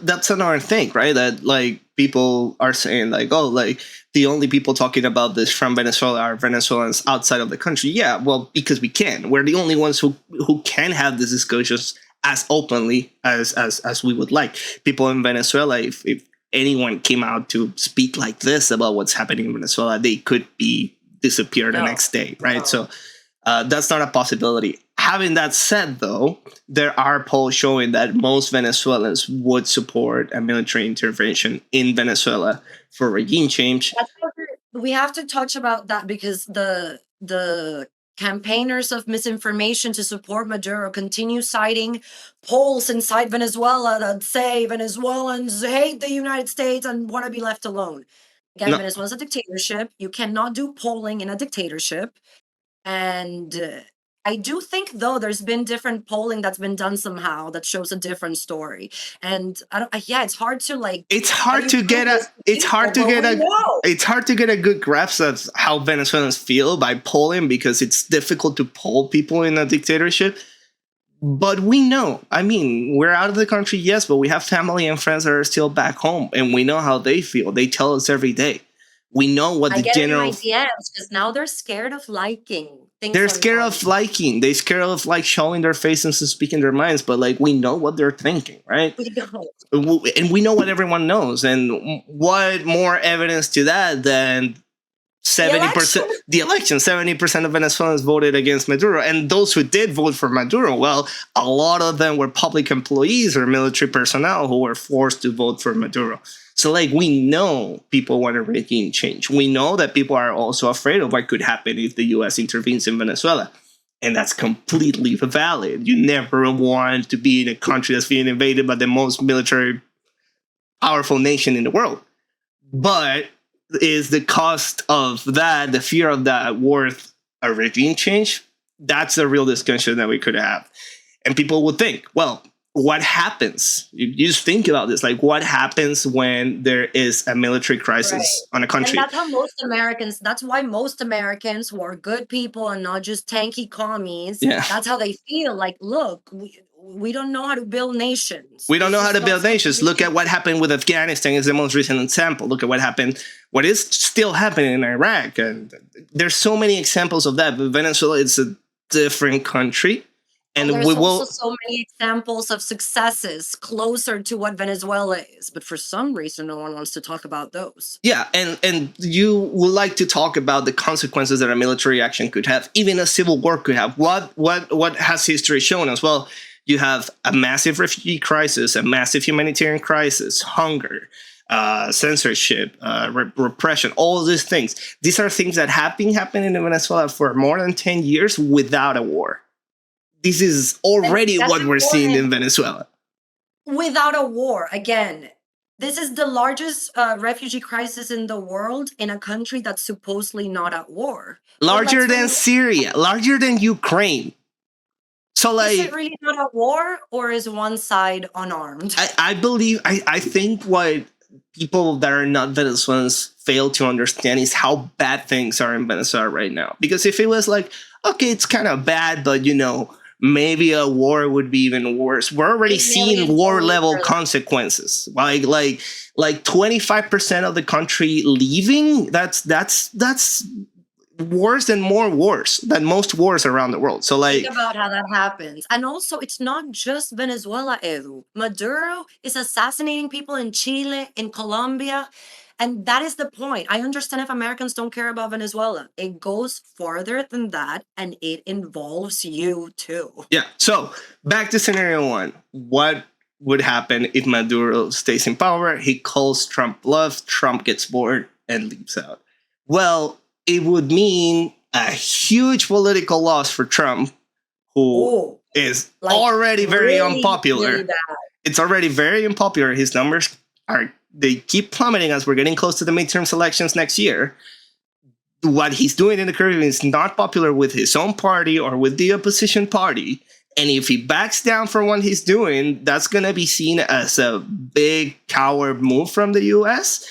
that's another thing, right? That like people are saying like, oh, like the only people talking about this from Venezuela are Venezuelans outside of the country. Yeah, well, because we can. We're the only ones who can have these discussions as openly as we would like. People in Venezuela, if anyone came out to speak like this about what's happening in Venezuela, they could disappear the next day, right? No. So that's not a possibility. Having that said, though, there are polls showing that most Venezuelans would support a military intervention in Venezuela for regime change. We have to touch about that because the campaigners of misinformation to support Maduro continue citing polls inside Venezuela that say Venezuelans hate the United States and want to be left alone. Again, Venezuela's a dictatorship. You cannot do polling in a dictatorship. And I do think, though, there's been different polling that's been done somehow that shows a different story. And it's hard to like. It's hard to get a good grasp of how Venezuelans feel by polling, because it's difficult to poll people in a dictatorship. But we know. I mean, we're out of the country, yes, but we have family and friends that are still back home, and we know how they feel. They tell us every day. We know what the general. I get DMs because now they're scared of liking. They're scared of liking. They're scared of like showing their faces and speaking their minds. But like we know what they're thinking, right? We don't. And we know what everyone knows. And what more evidence to that than 70%? The election. 70% of Venezuelans voted against Maduro, and those who did vote for Maduro, well, a lot of them were public employees or military personnel who were forced to vote for Maduro. So, like, we know people want a regime change. We know that people are also afraid of what could happen if the U.S. intervenes in Venezuela. And that's completely valid. You never want to be in a country that's being invaded by the most military powerful nation in the world. But is the cost of that, the fear of that, worth a regime change? That's a real discussion that we could have. And people would think, well, what happens? You just think about this. Like, what happens when there is a military crisis on a country? And that's how that's why most Americans who are good people and not just tanky commies, that's how they feel. Like, look, we don't know how to build nations. We don't know how to build nations. Look at what happened with Afghanistan is the most recent example. Look at what happened, what is still happening in Iraq. And there's so many examples of that. But Venezuela is a different country. And there's we will also so many examples of successes closer to what Venezuela is. But for some reason, no one wants to talk about those. Yeah, and you would like to talk about the consequences that a military action could have, even a civil war could have. What has history shown us? Well, you have a massive refugee crisis, a massive humanitarian crisis, hunger, censorship, repression, all these things. These are things that have been happening in Venezuela for more than 10 years without a war. This is already what we're seeing in Venezuela. Without a war, again, this is the largest refugee crisis in the world in a country that's supposedly not at war. Larger than Syria, larger than Ukraine. So, like, is it really not a war, or is one side unarmed? I think what people that are not Venezuelans fail to understand is how bad things are in Venezuela right now. Because if it was like, okay, it's kind of bad, but maybe a war would be even worse. We're already seeing war level consequences. Like 25% of the country leaving. That's worse than most wars around the world. So, like, think about how that happens. And also, it's not just Venezuela, Edu. Maduro is assassinating people in Chile, in Colombia. And that is the point. I understand if Americans don't care about Venezuela. It goes farther than that, and it involves you too. Yeah. So back to scenario one. What would happen if Maduro stays in power? He calls Trump bluff. Trump gets bored and leaves out. Well, it would mean a huge political loss for Trump, who is already very unpopular. Really, it's already very unpopular. His numbers they keep plummeting as we're getting close to the midterm elections next year. What he's doing in the Caribbean is not popular with his own party or with the opposition party. And if he backs down from what he's doing, that's going to be seen as a big coward move from the U.S.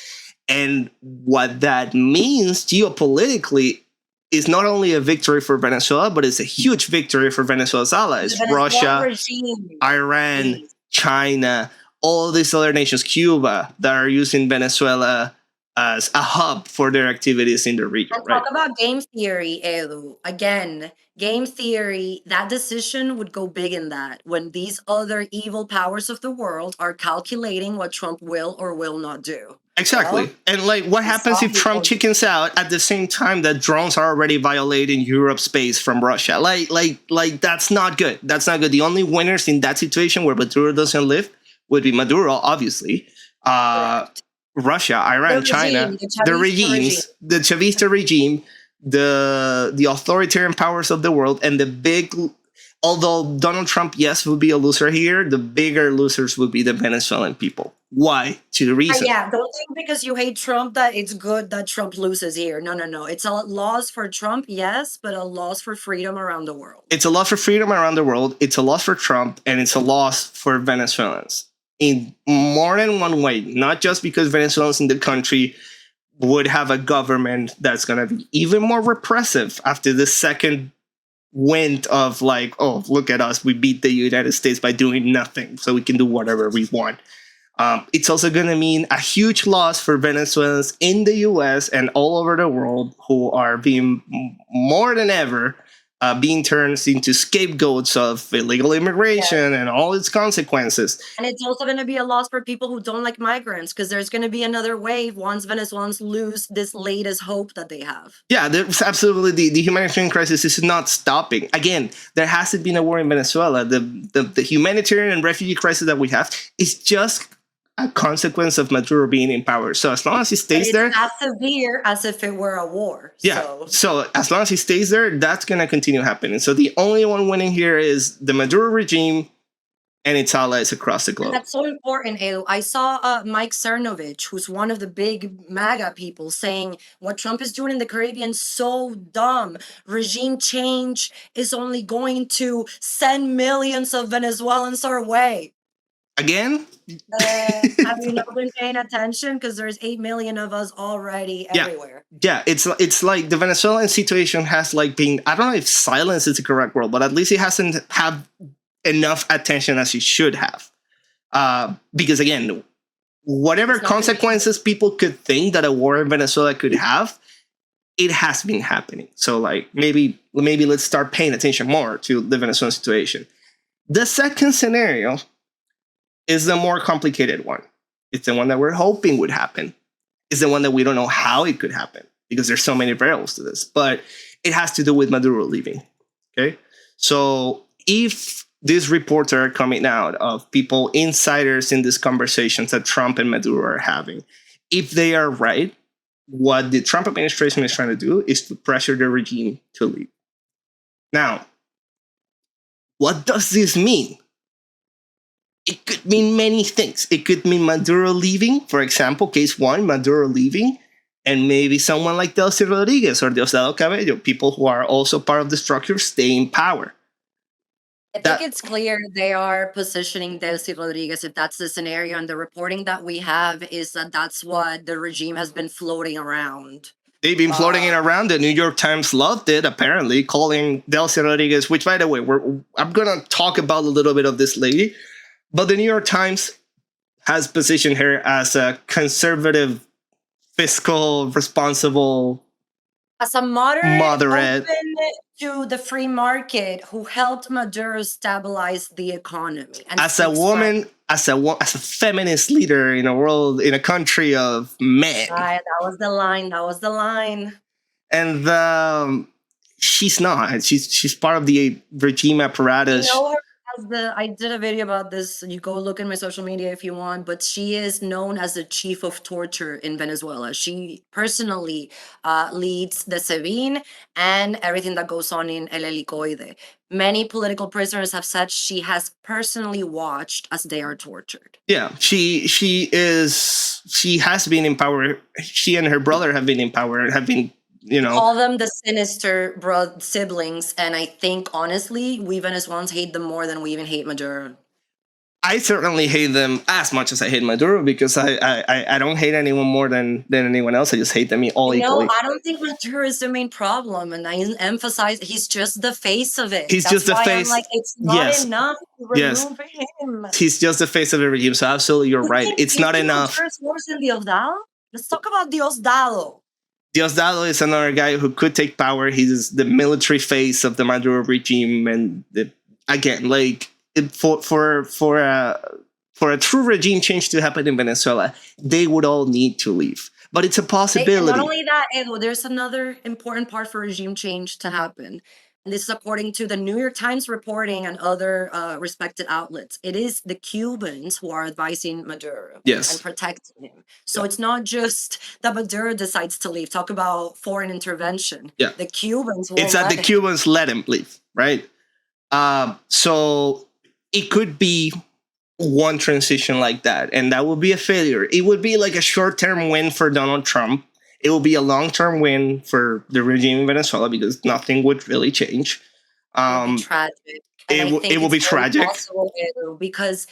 And what that means geopolitically is not only a victory for Venezuela, but it's a huge victory for Venezuela's allies, Russia, Iran, China, all these other nations, Cuba, that are using Venezuela as a hub for their activities in the region. And talk about game theory, Edu. Again, game theory, that decision would go big in that when these other evil powers of the world are calculating what Trump will or will not do. Exactly. Well, and like, what happens if Trump chickens out at the same time that drones are already violating Europe's space from Russia? Like that's not good. That's not good. The only winners in that situation where Maduro doesn't live would be Maduro, obviously, Russia, Iran, China, the regimes, the Chavista regime, the authoritarian powers of the world, and the big. Although Donald Trump, yes, would be a loser here, the bigger losers would be the Venezuelan people. Why? To the reason. Yeah, don't think because you hate Trump that it's good that Trump loses here. No. It's a loss for Trump, yes, but a loss for freedom around the world. It's a loss for freedom around the world. It's a loss for Trump, and it's a loss for Venezuelans in more than one way. Not just because Venezuelans in the country would have a government that's going to be even more repressive after the second wind of like, oh, look at us, we beat the United States by doing nothing, so we can do whatever we want. It's also going to mean a huge loss for Venezuelans in the U.S. and all over the world who are being more than ever being turned into scapegoats of illegal immigration and all its consequences. And it's also going to be a loss for people who don't like migrants, because there's going to be another wave once Venezuelans lose this latest hope that they have. Yeah, there's absolutely the humanitarian crisis is not stopping. Again, there hasn't been a war in Venezuela. The humanitarian and refugee crisis that we have is just a consequence of Maduro being in power. So as long as he But stays it's there, as severe as if it were a war. yeah. So as long as he stays there, that's going to continue happening. So the only one winning here is the Maduro regime and its allies across the And globe. that's so important, Edu. I saw Mike Cernovich, who's one of the big MAGA people, saying what Trump is doing in the Caribbean so dumb. Regime change is only going to send millions of Venezuelans our way. Again? Have you not been paying attention? Because there's 8 million of us already Yeah. everywhere. Yeah, it's like the Venezuelan situation has like been, I don't know if silence is the correct word, but at least it hasn't had enough attention as it should have. Because again, whatever It's not gonna be- consequences people could think that a war in Venezuela could have, it has been happening. So like maybe let's start paying attention more to the Venezuelan situation. The second scenario is the more complicated one. It's the one that we're hoping would happen. It's the one that we don't know how it could happen because there's so many variables to this. But it has to do with Maduro leaving. Okay, so if these reports are coming out of people, insiders in these conversations that Trump and Maduro are having, if they are right, what the Trump administration is trying to do is to pressure the regime to leave. Now, what does this mean? It could mean many things. It could mean Maduro leaving, for example, case one, Maduro leaving, and maybe someone like Delcy Rodriguez or Diosdado Cabello, people who are also part of the structure, stay in power. I think it's clear they are positioning Delcy Rodriguez, if that's the scenario, and the reporting that we have is that that's what the regime has been floating around. They've been floating it around. The New York Times loved it, apparently, calling Delcy Rodriguez, which, by the way, I'm going to talk about a little bit of this lady, but the New York Times has positioned her as a conservative, fiscal, responsible, As a moderate. moderate. Open to the free market who helped Maduro stabilize the economy. And As a woman, as a feminist leader in a world, in a country of men. Right, that was the line. That was the line. And she's not. She's part of the regime apparatus. You know her as I did a video about this. You go look in my social media if you want, but she is known as the chief of torture in Venezuela. She personally leads the SEBIN and everything that goes on in El Helicoide. Many political prisoners have said she has personally watched as they are tortured. Yeah, she has been in power. She and her brother have been in power, have been, Call them the sinister siblings, and I think honestly, we Venezuelans hate them more than we even hate Maduro. I certainly hate them as much as I hate Maduro because I don't hate anyone more than anyone else. I just hate them all equally. I don't think Maduro is the main problem, and I emphasize he's just the face of it. He's just the face. I'm like, it's not enough to remove him. He's just the face of the regime. So absolutely, you're right. It's not enough. Worse than Diosdado? Let's talk about Diosdado. Diosdado is another guy who could take power. He's the military face of the Maduro regime, and again, like for a true regime change to happen in Venezuela, they would all need to leave. But it's a possibility. Not only that, Edo, there's another important part for regime change to happen. And this is according to the New York Times reporting and other respected outlets. It is the Cubans who are advising Maduro and protecting him. So it's not just that Maduro decides to leave. Talk about foreign intervention. Yeah. The Cubans It's that the Cubans let him leave, right? So it could be one transition like that, and that would be a failure. It would be like a short-term win for Donald Trump. It will be a long-term win for the regime in Venezuela because nothing would really change. It will be tragic. It will be tragic. Because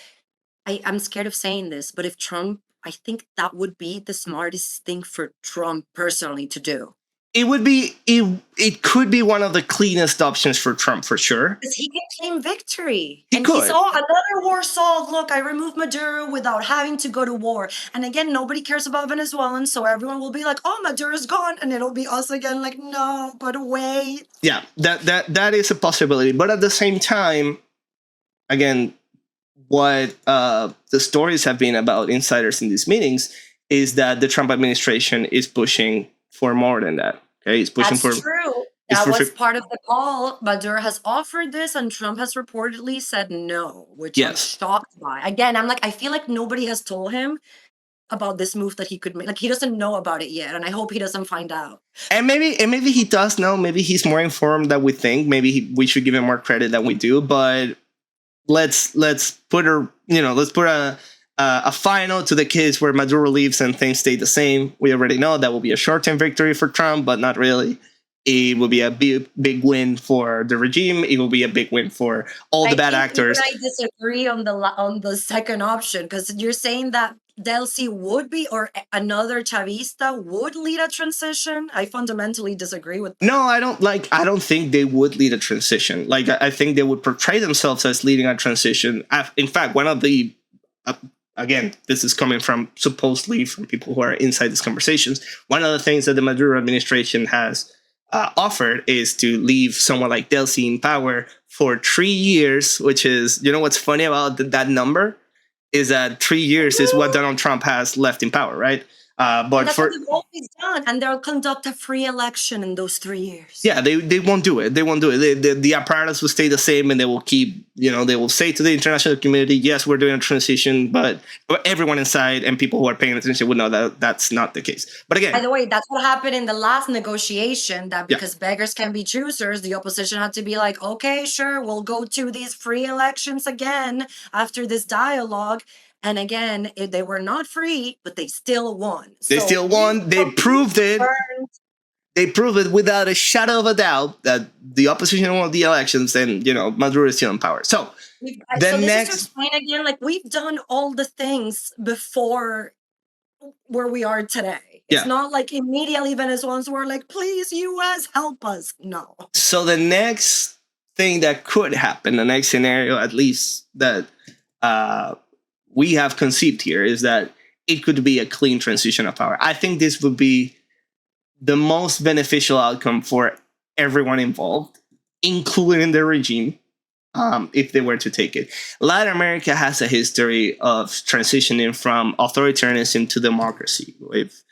I'm scared of saying this, but if Trump, I think that would be the smartest thing for Trump personally to do. It would be. It could be one of the cleanest options for Trump for sure. Because he can claim victory. He could. He's another war solved. Look, I removed Maduro without having to go to war. And again, nobody cares about Venezuelans, so everyone will be like, "Oh, Maduro's gone," and it'll be us again. Like, no, but wait. Yeah, that is a possibility. But at the same time, again, what the stories have been about insiders in these meetings is that the Trump administration is pushing for more than that. Okay, it's pushing That's true. It's That for was part of the call. Maduro has offered this, and Trump has reportedly said no, which I'm yes. shocked by. Again, I feel like nobody has told him about this move that he could make. Like, he doesn't know about it yet, and I hope he doesn't find out. And maybe he does know. Maybe he's more informed than we think. Maybe we should give him more credit than we do. But let's put a final to the case where Maduro leaves and things stay the same. We already know that will be a short-term victory for Trump, but not really. It will be a big win for the regime. It will be a big win for all the bad actors. I disagree on the second option, because you're saying that Delcy would be, or another Chavista would lead a transition. I fundamentally disagree with that. No, I don't think they would lead a transition. Like, I think they would portray themselves as leading a transition. In fact, one of the again, this is coming from supposedly from people who are inside these conversations. One of the things that the Maduro administration has offered is to leave someone like Delcy in power for 3 years, which is, what's funny about that number is that 3 years is what Donald Trump has left in power, right? But that's what they've always done, and they'll conduct a free election in those 3 years. Yeah, they won't do it. They won't do it. The apparatus will stay the same, and they will keep, they will say to the international community, yes, we're doing a transition, but everyone inside and people who are paying attention would know that that's not the case. But again, by the way, that's what happened in the last negotiation, that because beggars can be choosers, the opposition had to be like, okay, sure, we'll go to these free elections again after this dialogue. And again, they were not free, but they still won. They still won. They proved it. They proved it without a shadow of a doubt that the opposition won the elections, and Maduro is still in power. So this is to explain again, like, we've done all the things before where we are today. It's not like immediately Venezuelans were like, please, US, help us. No. So the next thing that could happen, the next scenario, at least that we have conceived here, is that it could be a clean transition of power. I think this would be the most beneficial outcome for everyone involved, including the regime, if they were to take it. Latin America has a history of transitioning from authoritarianism to democracy. If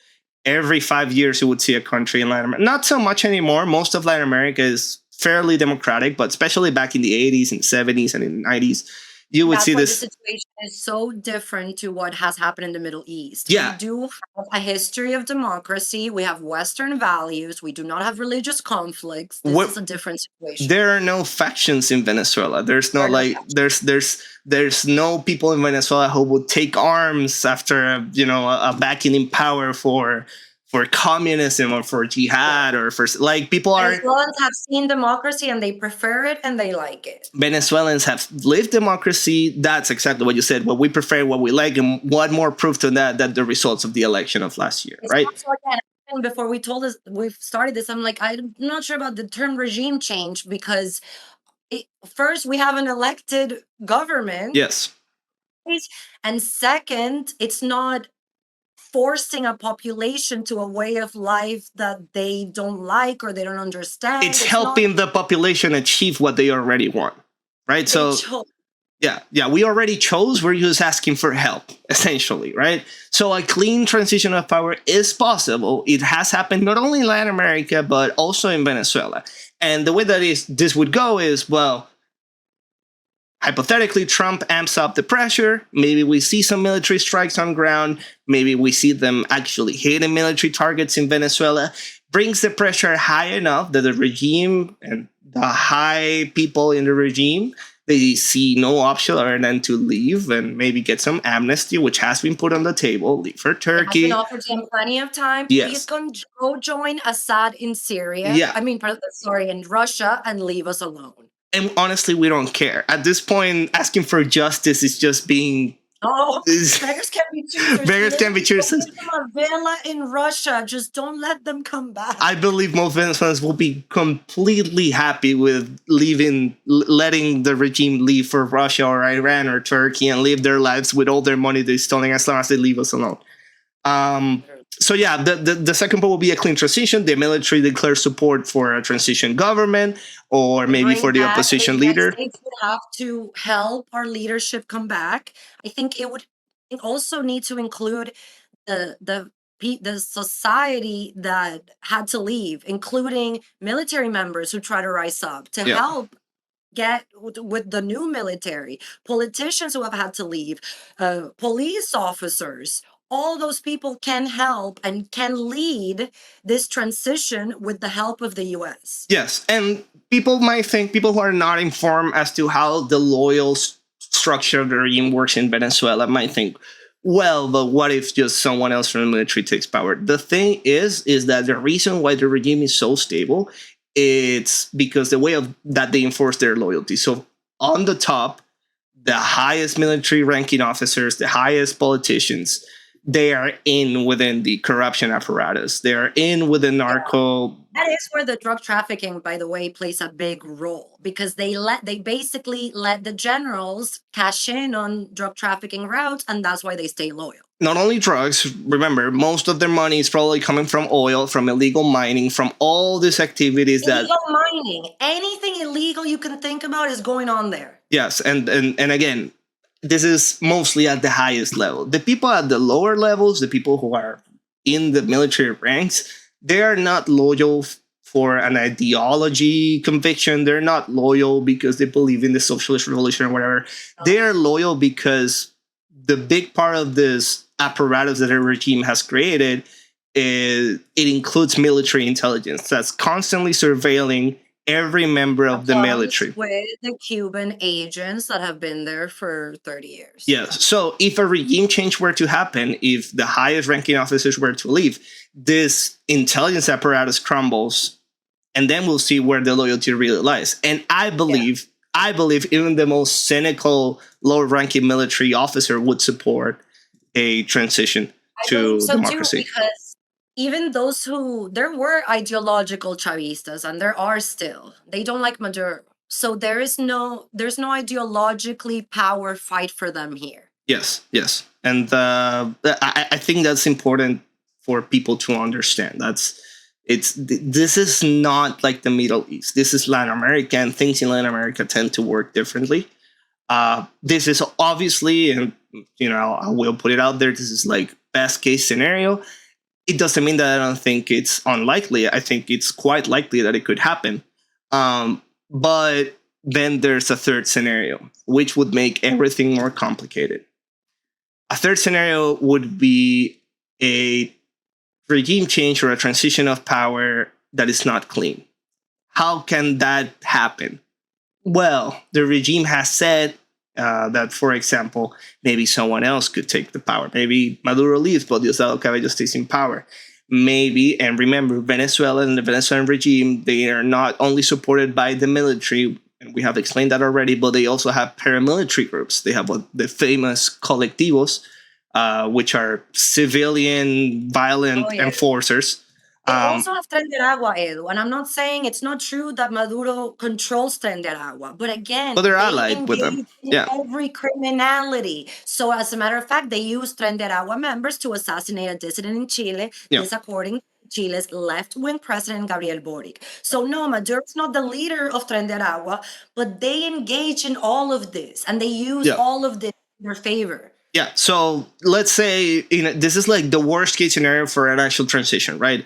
every 5 years you would see a country in Latin America, not so much anymore. Most of Latin America is fairly democratic, but especially back in the 80s and 70s and in the 90s, you would see this. The situation is so different to what has happened in the Middle East. Yeah. We do have a history of democracy. We have Western values. We do not have religious conflicts. This is a different situation. There are no factions in Venezuela. There's no there's no people in Venezuela who would take arms after a backing in power for communism or for jihad or for people are. Venezuelans have seen democracy and they prefer it and they like it. Venezuelans have lived democracy. That's exactly what you said. What we prefer, what we like, and what more proof to that than the results of the election of last year, right? Also, again, before we started this, I'm like, I'm not sure about the term regime change, because first we have an elected government. Yes. And second, it's not forcing a population to a way of life that they don't like or they don't understand. It's helping the population achieve what they already want, right? So we already chose. We're just asking for help, essentially, right? So a clean transition of power is possible. It has happened not only in Latin America, but also in Venezuela. And the way that this would go is, well, hypothetically, Trump amps up the pressure. Maybe we see some military strikes on ground. Maybe we see them actually hitting military targets in Venezuela. Brings the pressure high enough that the regime and the high people in the regime, they see no option other than to leave and maybe get some amnesty, which has been put on the table. Leave for Turkey. Has been offered to him plenty of time. Yes. Please go join Assad in Syria. Yeah. In Russia, and leave us alone. And honestly, we don't care. At this point, asking for justice is just being... beggars can't be choosers. Beggars can't be choosers. A villa in Russia. Just don't let them come back. I believe most Venezuelans will be completely happy with letting the regime leave for Russia or Iran or Turkey and live their lives with all their money they're stealing, as long as they leave us alone. So yeah, the second part will be a clean transition. The military declares support for a transition government, or maybe for the opposition leader. The States would have to help our leadership come back. I think it would also need to include the the society that had to leave, including military members who try to rise up to Yeah. help get with the new military, politicians who have had to leave, police officers. All those people can help and can lead this transition with the help of the US. Yes, and people might think, people who are not informed as to how the structure of the regime works in Venezuela might think, well, but what if just someone else from the military takes power? The thing is that the reason why the regime is so stable, it's because the way of that they enforce their loyalty. So on the top, the highest military ranking officers, the highest politicians, they are in within the corruption apparatus. They are in within narco. That is where the drug trafficking, by the way, plays a big role, because they basically let the generals cash in on drug trafficking routes, and that's why they stay loyal. Not only drugs, remember, most of their money is probably coming from oil, from illegal mining, from all these activities Illegal mining, anything illegal you can think about is going on there. Yes, and again, this is mostly at the highest level. The people at the lower levels, the people who are in the military ranks, they are not loyal for an ideology conviction. They're not loyal because they believe in the socialist revolution or whatever. They are loyal because the big part of this apparatus that the regime has created is it includes military intelligence that's constantly surveilling every member of the military. With the Cuban agents that have been there for 30 years. Yes. So if a regime change were to happen, if the highest ranking officers were to leave, this intelligence apparatus crumbles, and then we'll see where the loyalty really lies. And I believe even the most cynical, low-ranking military officer would support a transition to democracy. Too, because even those who, there were ideological Chavistas, and there are still, they don't like Maduro. So there's no ideologically power fight for them here. Yes. And I think that's important for people to understand. This is not like the Middle East. This is Latin America, and things in Latin America tend to work differently. This is obviously, and I will put it out there, this is like best case scenario. It doesn't mean that I don't think it's unlikely. I think it's quite likely that it could happen. But then there's a third scenario, which would make everything more complicated. A third scenario would be a regime change or a transition of power that is not clean. How can that happen? Well, the regime has said that, for example, maybe someone else could take the power. Maybe Maduro leaves, but Diosdado Cabello stays in power. Maybe, and remember, Venezuela and the Venezuelan regime, they are not only supported by the military, and we have explained that already, but they also have paramilitary groups. They have the famous colectivos, which are civilian violent enforcers. They also have Tren de Aragua, Edu, and I'm not saying it's not true that Maduro controls Tren de Aragua, but again, they're allied with them. Yeah, every criminality. So, as a matter of fact, they use Tren de Aragua members to assassinate a dissident in Chile. This, according to Chile's left-wing president Gabriel Boric. So, no, Maduro's not the leader of Tren de Aragua, but they engage in all of this, and they use all of this in their favor. Yeah. So let's say this is like the worst case scenario for an actual transition, right?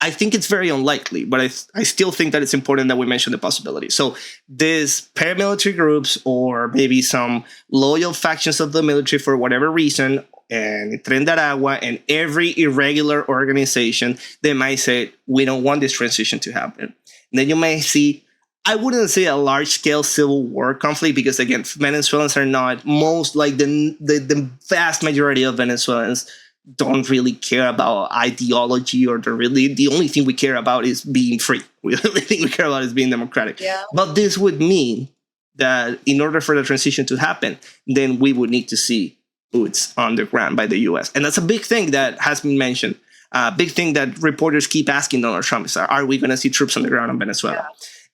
I think it's very unlikely, but I still think that it's important that we mention the possibility. So these paramilitary groups, or maybe some loyal factions of the military for whatever reason, and Tren de Aragua and every irregular organization, they might say, we don't want this transition to happen. And then you may see, I wouldn't say a large-scale civil war conflict, because again, Venezuelans are not, the vast majority of Venezuelans don't really care about ideology, or the only thing we care about is being free. The only thing we care about is being democratic. Yeah. But this would mean that in order for the transition to happen, then we would need to see boots on the ground by the US. And that's a big thing that has been mentioned. A big thing that reporters keep asking Donald Trump is, are we going to see troops on the ground in Venezuela? Yeah.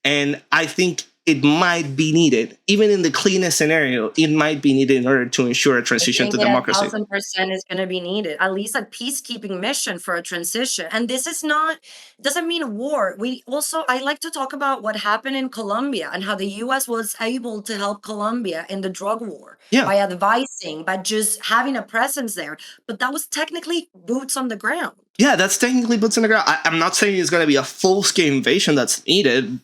And I think it might be needed. Even in the cleanest scenario, it might be needed in order to ensure a I transition to think it democracy. 1,000% is going to be needed, at least a peacekeeping mission for a transition. And this is not, doesn't mean war. I like to talk about what happened in Colombia and how the US was able to help Colombia in the drug war Yeah. by advising, by just having a presence there. But that was technically boots on the ground. Yeah, that's technically boots on the ground. I'm not saying it's going to be a full-scale invasion that's needed.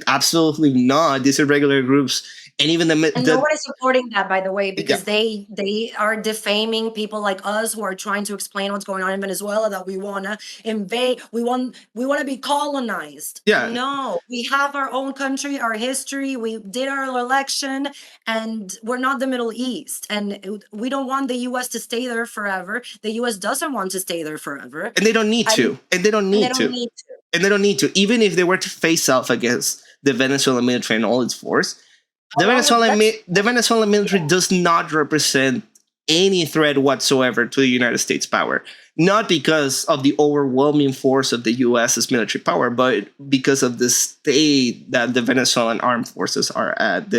Absolutely not. These are regular groups. And even And nobody's supporting that, by the way, because Yeah. they are defaming people like us who are trying to explain what's going on in Venezuela, that we want to invade, we want to be colonized. Yeah. No, we have our own country, our history. We did our election, and we're not the Middle East. And we don't want the US to stay there forever. The US doesn't want to stay there forever. And they don't need to. And they don't need to. And they don't need to. Even if they were to face off against the Venezuelan military and all its force, the Venezuelan military does not represent any threat whatsoever to the United States power. Not because of the overwhelming force of the US's military power, but because of the state that the Venezuelan armed forces are at.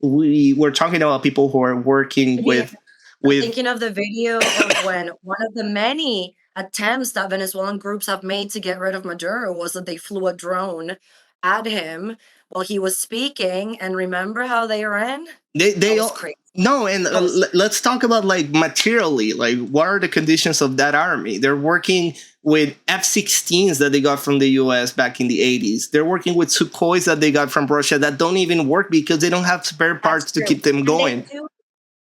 We're talking about people who are working with. Thinking of the video of when one of the many attempts that Venezuelan groups have made to get rid of Maduro was that they flew a drone at him while he was speaking, and remember how they ran? They all crazy. No, and let's talk about like materially, like what are the conditions of that army? They're working with F-16s that they got from the US back in the 80s. They're working with Sukhois that they got from Russia that don't even work because they don't have spare parts to keep them going.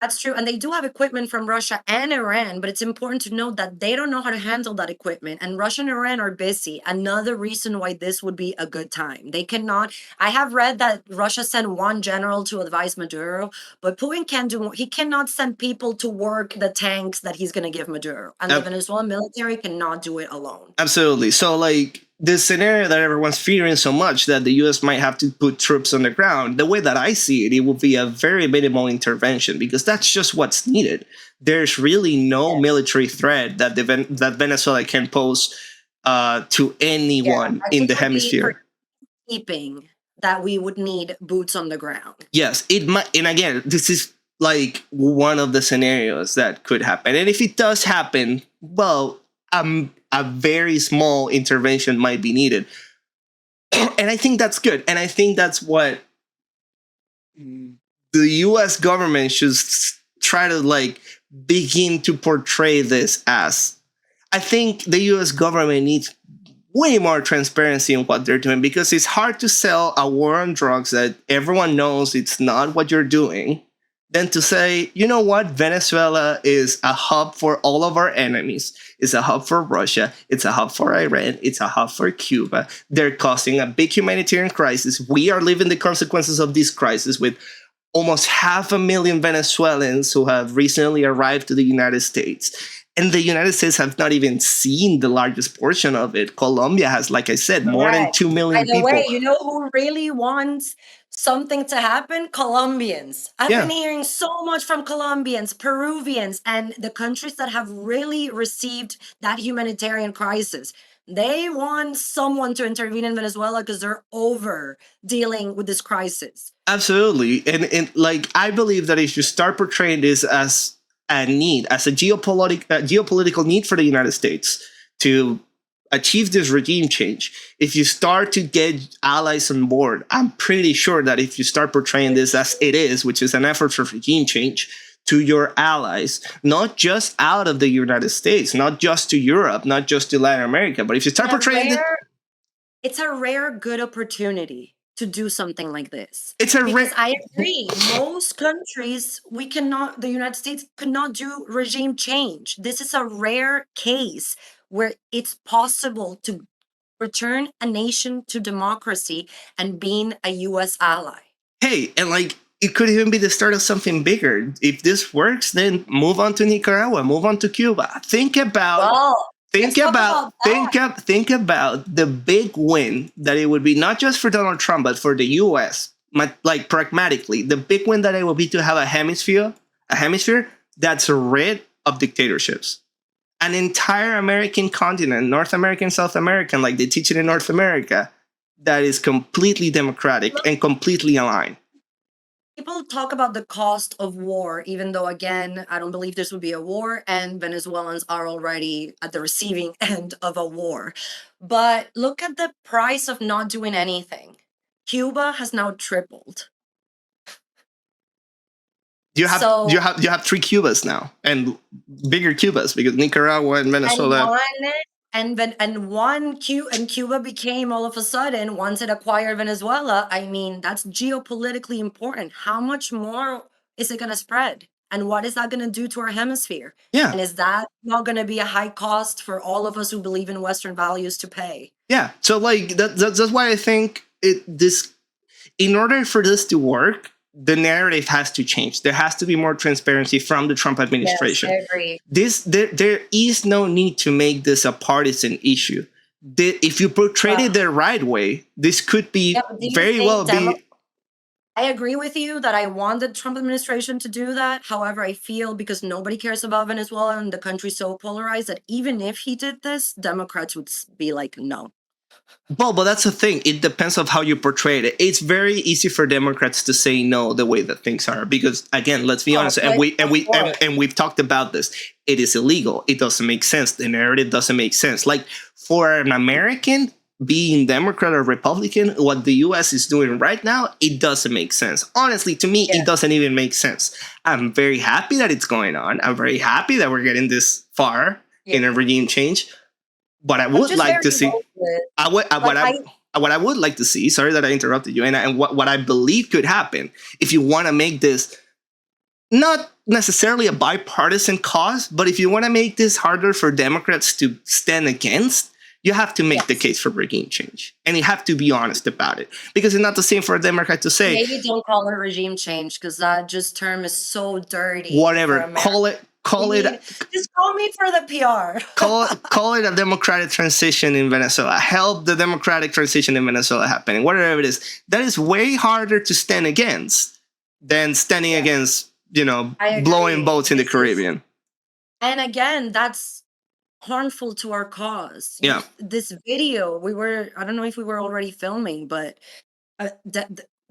That's true. And they do have equipment from Russia and Iran, but it's important to note that they don't know how to handle that equipment. And Russia and Iran are busy. Another reason why this would be a good time. They cannot. I have read that Russia sent one general to advise Maduro, but Putin can't do. He cannot send people to work the tanks that he's going to give Maduro. And the Venezuelan military cannot do it alone. Absolutely. So, like, this scenario that everyone's fearing so much that the U.S. might have to put troops on the ground, the way that I see it, it will be a very minimal intervention because that's just what's needed. There's really no military threat that that Venezuela can pose to anyone in the hemisphere. Keeping that we would need boots on the ground. Yes, it might. And again, this is like one of the scenarios that could happen. And if it does happen, well, a very small intervention might be needed. And I think that's good. And I think that's what the US government should try to like begin to portray this as. I think the US government needs way more transparency in what they're doing because it's hard to sell a war on drugs that everyone knows it's not what you're doing than to say, you know what, Venezuela is a hub for all of our enemies. It's a hub for Russia. It's a hub for Iran. It's a hub for Cuba. They're causing a big humanitarian crisis. We are living the consequences of this crisis with almost 500,000 Venezuelans who have recently arrived to the United States. And the United States have not even seen the largest portion of it. Colombia has, like I said, more than 2 million people. By the way, you know who really wants something to happen? Colombians. I've been hearing so much from Colombians, Peruvians, and the countries that have really received that humanitarian crisis. They want someone to intervene in Venezuela because they're over dealing with this crisis. Absolutely. And like, I believe that if you start portraying this as a need, as a geopolitical need for the United States to achieve this regime change, if you start to get allies on board, I'm pretty sure that if you start portraying this as it is, which is an effort for regime change, to your allies, not just out of the United States, not just to Europe, not just to Latin America, but if you start portraying it's a rare good opportunity to do something like this. Because I agree, most countries, the United States could not do regime change. This is a rare case where it's possible to return a nation to democracy and being a U.S. ally. Hey, and like, it could even be the start of something bigger. If this works, then move on to Nicaragua, move on to Cuba. Think about the big win that it would be, not just for Donald Trump, but for the U.S. Like, pragmatically, the big win that it will be to have a hemisphere that's rid of dictatorships. An entire American continent, North American, South American, like they teach it in North America, that is completely democratic and completely aligned. People talk about the cost of war, even though, again, I don't believe this would be a war, and Venezuelans are already at the receiving end of a war. But look at the price of not doing anything. Cuba has now tripled. You have So- you have 3 Cubas now, and bigger Cubas, because Nicaragua and Venezuela. And Cuba became, all of a sudden, once it acquired Venezuela, I mean, that's geopolitically important. How much more is it going to spread? And what is that going to do to our hemisphere? Yeah. And is that not going to be a high cost for all of us who believe in Western values to pay? Yeah. So like that's why I think in order for this to work, the narrative has to change. There has to be more transparency from the Trump administration. Yes, I agree. There is no need to make this a partisan issue. If you portray it the right way, this could be very well be. I agree with you that I want the Trump administration to do that. However, I feel because nobody cares about Venezuela and the country's so polarized that even if he did this, Democrats would be like, no. Well, but that's the thing. It depends on how you portray it. It's very easy for Democrats to say no the way that things are, because again, let's be honest, and we've talked about this. It is illegal. It doesn't make sense. The narrative doesn't make sense. Like, for an American, being Democrat or Republican, what the U.S. is doing right now, it doesn't make sense. Honestly, to me, it doesn't even make sense. I'm very happy that it's going on. I'm very happy that we're getting this far in a regime change. But I would like to see. What I would like to see. Sorry that I interrupted you. And what I believe could happen, if you want to make this not necessarily a bipartisan cause, but if you want to make this harder for Democrats to stand against, you have to make the case for regime change, and you have to be honest about it, because it's not the same for a Democrat to say. Maybe don't call it regime change, because that term is so dirty. Whatever, call it. Just call me for the PR. call it a democratic transition in Venezuela. Help the democratic transition in Venezuela happening. Whatever it is, that is way harder to stand against than standing against, blowing boats in the Caribbean. And again, that's harmful to our cause. Yeah. This video, I don't know if we were already filming, but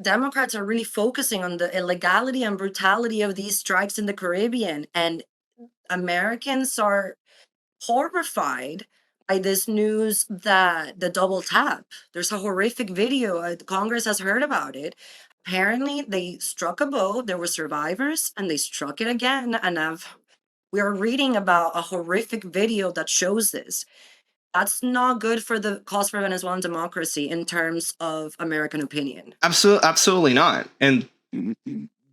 Democrats are really focusing on the illegality and brutality of these strikes in the Caribbean, and Americans are horrified by this news that the double tap. There's a horrific video. Congress has heard about it. Apparently, they struck a boat. There were survivors, and they struck it again. And we are reading about a horrific video that shows this. That's not good for the cause for Venezuelan democracy in terms of American opinion. Absolutely not.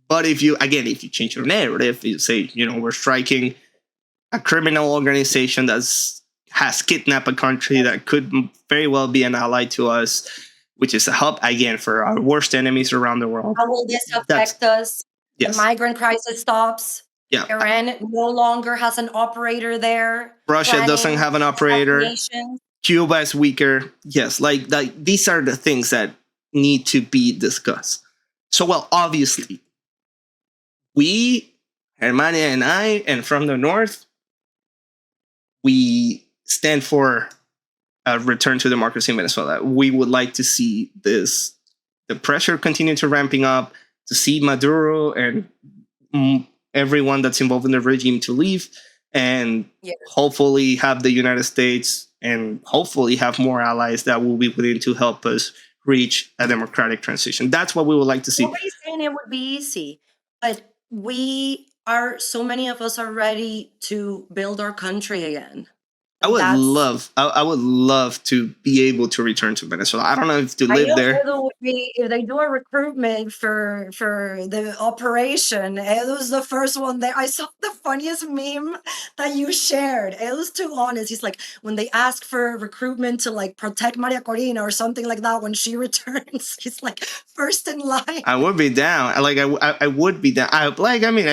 But if you change your narrative, you say, we're striking a criminal organization that has kidnapped a country that could very well be an ally to us, which is a help, again, for our worst enemies around the world. How will this affect us? Yes. The migrant crisis stops. Yeah. Iran no longer has an operator there. Russia doesn't have an operator. Cuba is weaker. Yes, like these are the things that need to be discussed. So, well, obviously, we, Germania and I, and from the north, we stand for a return to democracy in Venezuela. We would like to see the pressure continue to ramping up, to see Maduro and everyone that's involved in the regime to leave, and hopefully have the United States and hopefully have more allies that will be willing to help us reach a democratic transition. That's what we would like to see. Nobody's saying it would be easy, but so many of us are ready to build our country again. I would love to be able to return to Venezuela. I don't know if to live there. If they do a recruitment for the operation, it was the first one there. I saw the funniest meme that you shared. It was too honest. He's like, when they ask for recruitment to protect Maria Corina or something like that when she returns, he's like first in line. I would be down. I would be down. I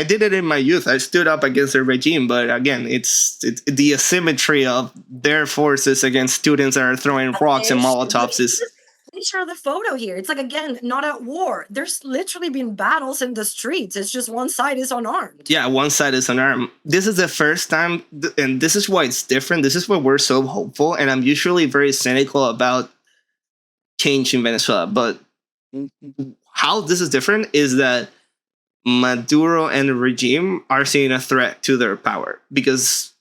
did it in my youth. I stood up against the regime, but again, it's the asymmetry of their forces against students that are throwing rocks and Molotovs is. Let me share the photo here. It's again, not at war. There's literally been battles in the streets. It's just one side is unarmed. Yeah, one side is unarmed. This is the first time, and this is why it's different. This is why we're so hopeful, and I'm usually very cynical about change in Venezuela. But how this is different is that Maduro and the regime are seeing a threat to their power, because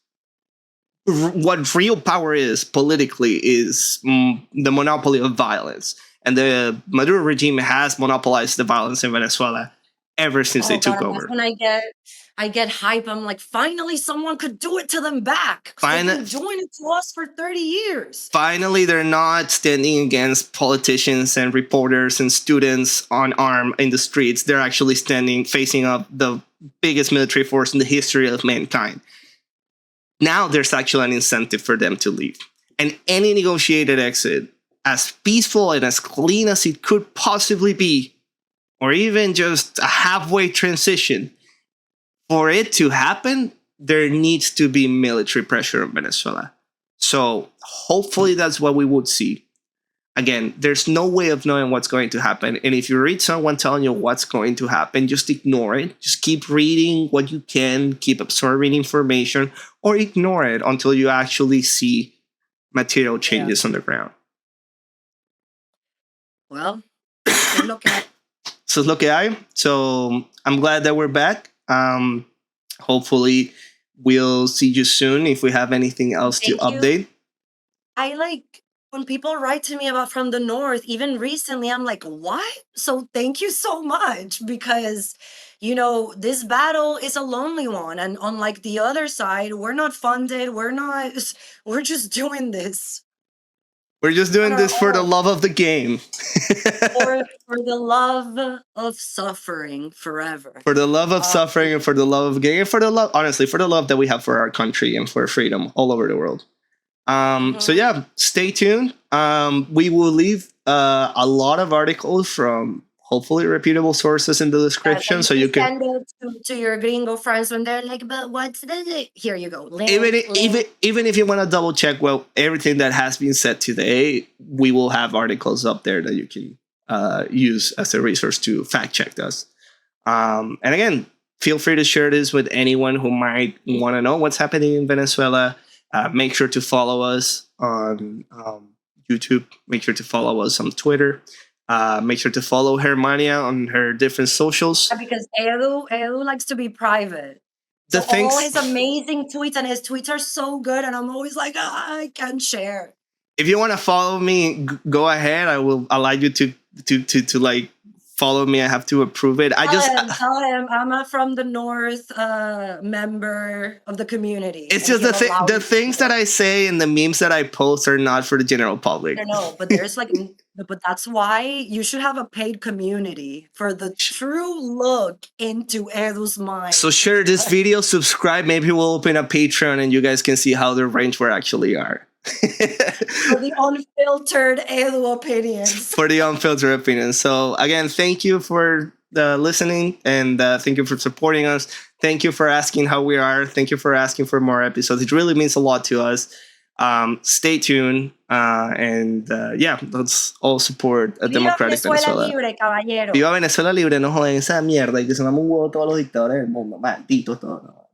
what real power is politically is the monopoly of violence. And the Maduro regime has monopolized the violence in Venezuela ever since they took God, over. that's when I get hype. I'm like, finally someone could do it to them back. 'Cause they've been doing it to us for 30 years. Finally, they're not standing against politicians and reporters and students unarmed in the streets. They're actually facing up the biggest military force in the history of mankind. Now there's actually an incentive for them to leave. And any negotiated exit, as peaceful and as clean as it could possibly be, or even just a halfway transition, for it to happen, there needs to be military pressure on Venezuela. So hopefully that's what we would see. Again, there's no way of knowing what's going to happen. And if you read someone telling you what's going to happen, just ignore it. Just keep reading what you can, keep absorbing information, or ignore it until you actually see material changes on the ground. Well, so look at So look at So I'm glad that we're back. Hopefully we'll see you soon if we have anything else to Thank you. update. I like when people write to me about from the north, even recently, I'm like, what? So thank you so much, because this battle is a lonely one, and unlike the other side, we're not funded, we're just doing this We're just doing on our this for the own, love of the game. for the love of suffering forever. For the love of suffering, and for the love of game, and for the love, honestly, for the love that we have for our country and for freedom all over the world. So yeah, stay tuned. We will leave a lot of articles from hopefully reputable sources in the description, so you can send it to your gringo friends when they're like, but what's the here you go. Link, even if you want to double check everything that has been said today, we will have articles up there that you can use as a resource to fact check us. And again, feel free to share this with anyone who might want to know what's happening in Venezuela. Make sure to follow us on YouTube. Make sure to follow us on Twitter. Make sure to follow Hermania on her different socials. because Edu likes to be private. The So things, all his amazing tweets, and his tweets are so good, and I'm always like, I can't share. if you want to follow me, go ahead. I will allow you to like follow me. I have to approve it. Tell him I'm a from the north member of the community. It's and just he'll allow the me things to that I say and the memes that I post are not for the general public. I know, but there's like, but that's why you should have a paid community for the true look into Edu's mind. So share this video, subscribe. Maybe we'll open a Patreon and you guys can see how the range we actually are. For the unfiltered Edu opinions. For the unfiltered opinions. So again, thank you for listening, and thank you for supporting us. Thank you for asking how we are. Thank you for asking for more episodes. It really means a lot to us. Stay tuned, and yeah, let's all support a democratic Venezuela. Libre, caballero. Viva Venezuela libre, no joden esa mierda y que se mame un huevo todos los dictadores del mundo, malditos todos.